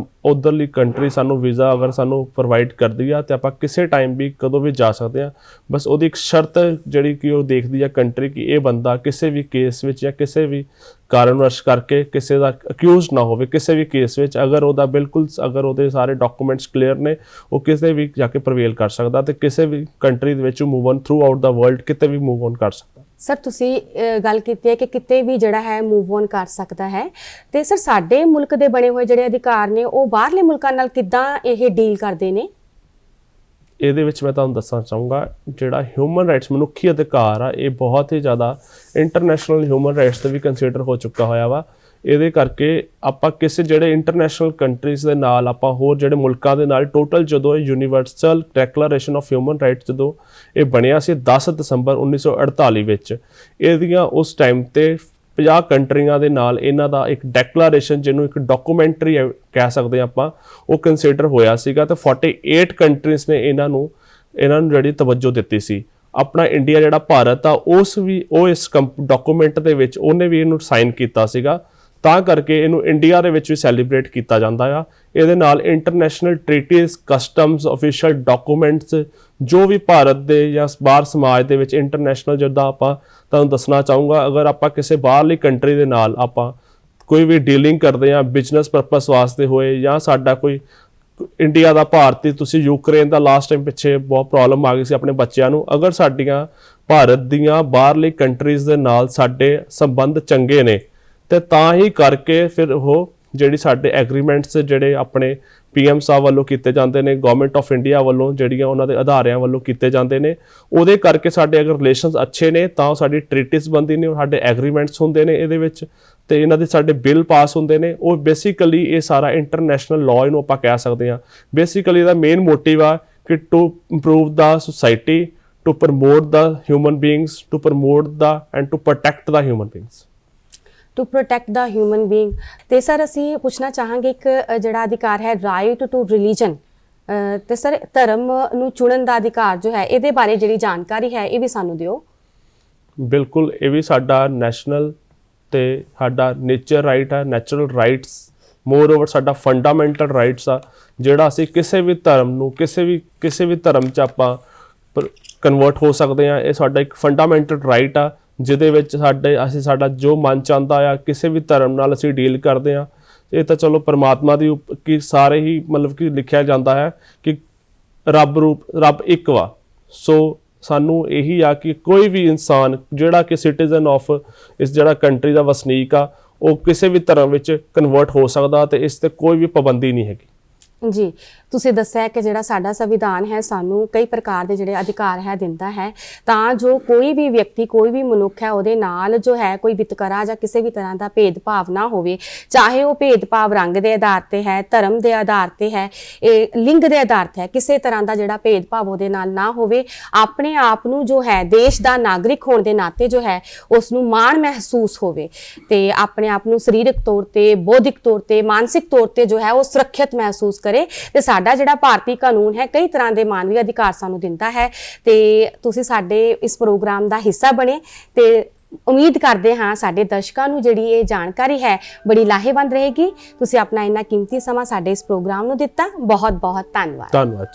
ਉੱਧਰਲੀ ਕੰਟਰੀ ਸਾਨੂੰ ਵੀਜ਼ਾ ਅਗਰ ਸਾਨੂੰ ਪ੍ਰੋਵਾਈਡ ਕਰਦੀ ਆ ਤੇ ਆਪਾਂ ਕਿਸੇ ਟਾਈਮ ਵੀ ਕਦੋਂ ਵੀ ਜਾ ਸਕਦੇ ਹਾਂ। ਬਸ ਉਹਦੀ ਇੱਕ ਸ਼ਰਤ ਜਿਹੜੀ ਕਿ ਉਹ ਦੇਖਦੀ ਆ ਕੰਟਰੀ ਕਿ ਇਹ ਬੰਦਾ ਕਿਸੇ ਵੀ ਕੇਸ ਵਿੱਚ ਜਾਂ ਕਿਸੇ ਵੀ ਕਾਰਨਵਸ਼ ਕਰਕੇ ਕਿਸੇ ਦਾ ਅਕਿਊਜ਼ ਨਾ ਹੋਵੇ ਕਿਸੇ ਵੀ ਕੇਸ ਵਿੱਚ। ਅਗਰ ਉਹਦਾ ਬਿਲਕੁਲ ਅਗਰ ਉਹਦੇ ਸਾਰੇ ਡਾਕੂਮੈਂਟਸ ਕਲੀਅਰ ਨੇ ਉਹ ਕਿਸੇ ਵੀ ਜਾ ਕੇ ਪ੍ਰਵੇਲ ਕਰ ਸਕਦਾ ਤੇ ਕਿਸੇ ਵੀ ਕੰਟਰੀ ਦੇ ਵਿੱਚ move on through out the world ਕਿਤੇ ਵੀ ਮੂਵ ਔਨ ਕਰ ਸਕਦਾ। ਸਰ ਤੁਸੀਂ ਗੱਲ ਕੀਤੀ ਹੈ ਕਿ ਕਿਤੇ ਵੀ ਜਿਹੜਾ ਹੈ ਮੂਵ ਔਨ ਕਰ ਸਕਦਾ ਹੈ, ਤੇ ਸਰ ਸਾਡੇ ਮੁਲਕ ਦੇ ਬਣੇ ਹੋਏ ਜਿਹੜੇ ਅਧਿਕਾਰ ਨੇ ਉਹ ਬਾਹਰਲੇ ਮੁਲਕਾਂ ਨਾਲ ਕਿੱਦਾਂ ਇਹ ਡੀਲ ਕਰਦੇ ਨੇ? ਇਹਦੇ ਵਿੱਚ ਮੈਂ ਤੁਹਾਨੂੰ ਦੱਸਣਾ ਚਾਹੂੰਗਾ ਜਿਹੜਾ ਹਿਊਮਨ ਰਾਈਟਸ ਮਨੁੱਖੀ ਅਧਿਕਾਰ ਆ ਇਹ ਬਹੁਤ ਹੀ ਜ਼ਿਆਦਾ ਇੰਟਰਨੈਸ਼ਨਲ ਹਿਊਮਨ ਰਾਈਟਸ ਤੇ ਵੀ ਕੰਸੀਡਰ ਹੋ ਚੁੱਕਾ ਹੋਇਆ ਵਾ। ਇਹਦੇ ਕਰਕੇ ਆਪਾਂ ਕਿਸੇ ਜਿਹੜੇ ਇੰਟਰਨੈਸ਼ਨਲ ਕੰਟਰੀਜ਼ ਦੇ ਨਾਲ ਆਪਾਂ ਹੋਰ ਜਿਹੜੇ ਮੁਲਕਾਂ ਦੇ ਨਾਲ ਟੋਟਲ ਜਦੋਂ ਇਹ universal declaration of human rights ਜਦੋਂ ਇਹ ਬਣਿਆ ਸੀ 10 ਦਸੰਬਰ 1948 ਵਿੱਚ, ਇਹਦੀਆਂ ਉਸ ਟਾਈਮ ਤੇ 50 ਕੰਟਰੀਆਂ ਦੇ ਨਾਲ ਇਹਨਾਂ ਦਾ ਇੱਕ ਡੈਕਲੇਰੇਸ਼ਨ ਜਿਹਨੂੰ ਇੱਕ ਡਾਕੂਮੈਂਟਰੀ ਕਹਿ ਸਕਦੇ ਆਪਾਂ ਉਹ ਕੰਸੀਡਰ ਹੋਇਆ ਸੀਗਾ ਤੇ 48 ਕੰਟਰੀਜ਼ ਨੇ ਇਹਨਾਂ ਨੂੰ ਜਿਹੜੀ ਤਵੱਜੋ ਦਿੱਤੀ ਸੀ। ਆਪਣਾ ਇੰਡੀਆ ਜਿਹੜਾ ਭਾਰਤ ਆ ਉਹ ਇਸ ਡਾਕੂਮੈਂਟ ਦੇ ਵਿੱਚ ਉਹਨੇ ਵੀ ਇਹਨੂੰ ਸਾਈਨ ਕੀਤਾ ਸੀਗਾ, ਤਾਂ ਕਰਕੇ ਇਹਨੂੰ ਇੰਡੀਆ ਦੇ ਵਿੱਚ ਵੀ ਸੈਲੀਬ੍ਰੇਟ ਕੀਤਾ ਜਾਂਦਾ ਆ। ਇਹਦੇ ਨਾਲ international treaties, customs, official documents ਜੋ ਵੀ ਭਾਰਤ ਦੇ ਜਾਂ ਬਾਹਰ ਸਮਾਜ ਦੇ ਵਿੱਚ ਇੰਟਰਨੈਸ਼ਨਲ ਜਿੱਦਾਂ ਆਪਾਂ ਤੁਹਾਨੂੰ ਦੱਸਣਾ ਚਾਹੂੰਗਾ, ਅਗਰ ਆਪਾਂ ਕਿਸੇ ਬਾਹਰਲੀ ਕੰਟਰੀ ਦੇ ਨਾਲ ਆਪਾਂ ਕੋਈ ਵੀ ਡੀਲਿੰਗ ਕਰਦੇ ਹਾਂ ਬਿਜ਼ਨਸ ਪਰਪਸ ਵਾਸਤੇ ਹੋਏ ਜਾਂ ਸਾਡਾ ਕੋਈ ਇੰਡੀਆ ਦਾ ਭਾਰਤੀ, ਤੁਸੀਂ ਯੂਕਰੇਨ ਦਾ ਲਾਸਟ ਟਾਈਮ ਪਿੱਛੇ ਬਹੁਤ ਪ੍ਰੋਬਲਮ ਆ ਗਈ ਸੀ ਆਪਣੇ ਬੱਚਿਆਂ ਨੂੰ, ਅਗਰ ਸਾਡੀਆਂ ਭਾਰਤ ਦੀਆਂ ਬਾਹਰਲੀ ਕੰਟਰੀਜ਼ ਦੇ ਨਾਲ ਸਾਡੇ ਸੰਬੰਧ ਚੰਗੇ ਨੇ ਤੇ ਤਾਂ ਹੀ ਕਰਕੇ ਫਿਰ ਉਹ ਜਿਹੜੀ ਸਾਡੇ ਐਗਰੀਮੈਂਟਸ ਜਿਹੜੇ ਆਪਣੇ PM ਸਾਹਿਬ ਵੱਲੋਂ ਕੀਤੇ ਜਾਂਦੇ ਨੇ, ਗਵਰਨਮੈਂਟ ਆਫ ਇੰਡੀਆ ਵੱਲੋਂ ਜਿਹੜੀਆਂ ਉਹਨਾਂ ਦੇ ਅਦਾਰਿਆਂ ਵੱਲੋਂ ਕੀਤੇ ਜਾਂਦੇ ਨੇ, ਉਹਦੇ ਕਰਕੇ ਸਾਡੇ ਅਗਰ ਰਿਲੇਸ਼ਨਸ ਅੱਛੇ ਨੇ ਤਾਂ ਸਾਡੀ ਟ੍ਰੀਟੀਜ਼ ਬਣਦੀ ਨੇ, ਸਾਡੇ ਐਗਰੀਮੈਂਟਸ ਹੁੰਦੇ ਨੇ ਇਹਦੇ ਵਿੱਚ ਤੇ ਇਹਨਾਂ ਦੇ ਸਾਡੇ ਬਿੱਲ ਪਾਸ ਹੁੰਦੇ ਨੇ। ਉਹ ਬੇਸਿਕਲੀ ਇਹ ਸਾਰਾ ਇੰਟਰਨੈਸ਼ਨਲ ਲਾਅ ਇਹਨੂੰ ਆਪਾਂ ਕਹਿ ਸਕਦੇ ਹਾਂ। ਬੇਸਿਕਲੀ ਇਹਦਾ ਮੇਨ ਮੋਟਿਵ ਆ ਕਿ to improve the society, to promote the human beings, to promote the and to protect the human beings. To protect the human being. ਤੇ ਸਰ ਅਸੀਂ ਪੁੱਛਣਾ ਚਾਹਾਂਗੇ ਇੱਕ ਜਿਹੜਾ ਅਧਿਕਾਰ ਹੈ ਰਾਈਟ ਟੂ ਰਿਲੀਜਨ, ਤੇ ਸਰ ਧਰਮ ਨੂੰ ਚੁਣਨ ਦਾ ਅਧਿਕਾਰ ਜੋ ਹੈ ਇਹਦੇ ਬਾਰੇ ਜਿਹੜੀ ਜਾਣਕਾਰੀ ਹੈ ਇਹ ਵੀ ਸਾਨੂੰ ਦਿਓ। ਬਿਲਕੁਲ, ਇਹ ਵੀ ਸਾਡਾ ਨੈਸ਼ਨਲ ਤੇ ਸਾਡਾ ਨੇਚਰ ਰਾਈਟ ਆ, ਨੈਚੁਰਲ ਰਾਈਟਸ, ਮੋਰ ਓਵਰ ਸਾਡਾ ਫੰਡਾਮੈਂਟਲ ਰਾਈਟਸ ਆ ਜਿਹੜਾ ਅਸੀਂ ਕਿਸੇ ਵੀ ਧਰਮ ਨੂੰ ਕਿਸੇ ਵੀ ਧਰਮ 'ਚ ਆਪਾਂ ਕਨਵਰਟ ਹੋ ਸਕਦੇ ਹਾਂ। ਇਹ ਸਾਡਾ ਇੱਕ ਫੰਡਾਮੈਂਟਲ ਰਾਈਟ ਆ ਜਿਹਦੇ ਵਿੱਚ ਅਸੀਂ ਸਾਡਾ ਜੋ ਮਨ ਚਾਹੁੰਦਾ ਆ ਕਿਸੇ ਵੀ ਧਰਮ ਨਾਲ ਅਸੀਂ ਡੀਲ ਕਰਦੇ ਆ। ਇਹ ਤਾਂ ਚਲੋ ਪਰਮਾਤਮਾ ਦੀ ਕਿ ਸਾਰੇ ਹੀ ਮਤਲਬ ਕਿ ਲਿਖਿਆ ਜਾਂਦਾ ਹੈ ਕਿ ਰੱਬ ਇੱਕ ਵਾ। ਸੋ ਸਾਨੂੰ ਇਹੀ ਆ ਕਿ ਕੋਈ ਵੀ ਇਨਸਾਨ ਜਿਹੜਾ ਕਿ ਸਿਟੀਜ਼ਨ ਆਫ ਇਸ ਜਿਹੜਾ ਕੰਟਰੀ ਦਾ ਵਸਨੀਕ ਆ ਉਹ ਕਿਸੇ ਵੀ ਧਰਮ ਵਿੱਚ ਕਨਵਰਟ ਹੋ ਸਕਦਾ ਤੇ ਇਸ ਤੇ ਕੋਈ ਵੀ ਪਾਬੰਦੀ ਨਹੀਂ ਹੈਗੀ। ਜੀ, ਤੁਸੀਂ ਦੱਸਿਆ ਕਿ ਜਿਹੜਾ ਸਾਡਾ ਸੰਵਿਧਾਨ ਹੈ ਸਾਨੂੰ ਕਈ ਪ੍ਰਕਾਰ ਦੇ ਜਿਹੜੇ ਅਧਿਕਾਰ ਹੈ ਦਿੰਦਾ ਹੈ ਤਾਂ ਜੋ ਕੋਈ ਵੀ ਵਿਅਕਤੀ ਕੋਈ ਵੀ ਮਨੁੱਖ ਹੈ ਉਹਦੇ ਨਾਲ ਜੋ ਹੈ ਕੋਈ ਵਿਤਕਰਾ ਜਾਂ ਕਿਸੇ ਵੀ ਤਰ੍ਹਾਂ ਦਾ ਭੇਦਭਾਵ ਨਾ ਹੋਵੇ, ਚਾਹੇ ਉਹ ਭੇਦਭਾਵ ਰੰਗ ਦੇ ਆਧਾਰ ਤੇ ਹੈ, ਧਰਮ ਦੇ ਆਧਾਰ ਤੇ ਹੈ, ਇਹ ਲਿੰਗ ਦੇ ਆਧਾਰ ਤੇ ਹੈ, ਕਿਸੇ ਤਰ੍ਹਾਂ ਦਾ ਜਿਹੜਾ ਭੇਦਭਾਵ ਉਹਦੇ ਨਾਲ ਨਾ ਹੋਵੇ। ਆਪਣੇ ਆਪ ਨੂੰ ਜੋ ਹੈ ਦੇਸ਼ ਦਾ ਨਾਗਰਿਕ ਹੋਣ ਦੇ ਨਾਤੇ ਜੋ ਹੈ ਉਸ ਨੂੰ ਮਾਣ ਮਹਿਸੂਸ ਹੋਵੇ ਤੇ ਆਪਣੇ ਆਪ ਨੂੰ ਸਰੀਰਕ ਤੌਰ ਤੇ, ਬੌਧਿਕ ਤੌਰ ਤੇ, ਮਾਨਸਿਕ ਤੌਰ ਤੇ ਜੋ ਹੈ ਉਹ ਸੁਰੱਖਿਅਤ ਮਹਿਸੂਸ ਕਰੇ। ਤੇ ਸਾਡਾ ਜਿਹੜਾ ਭਾਰਤੀ ਕਾਨੂੰਨ ਹੈ ਕਈ ਤਰ੍ਹਾਂ ਦੇ ਮਾਨਵੀ ਅਧਿਕਾਰ ਸਾਨੂੰ ਦਿੰਦਾ ਹੈ ਤੇ ਤੁਸੀਂ ਸਾਡੇ ਇਸ ਪ੍ਰੋਗਰਾਮ ਦਾ ਹਿੱਸਾ ਬਣੇ ਤੇ ਉਮੀਦ ਕਰਦੇ ਹਾਂ ਸਾਡੇ ਦਰਸ਼ਕਾਂ ਨੂੰ ਜਿਹੜੀ ਇਹ ਜਾਣਕਾਰੀ ਹੈ ਬੜੀ ਲਾਹੇਵੰਦ ਰਹੇਗੀ। ਤੁਸੀਂ ਆਪਣਾ ਇੰਨਾ ਕੀਮਤੀ ਸਮਾਂ ਸਾਡੇ ਇਸ ਪ੍ਰੋਗਰਾਮ ਨੂੰ ਦਿੱਤਾ, ਬਹੁਤ ਬਹੁਤ ਧੰਨਵਾਦ। ਧੰਨਵਾਦ।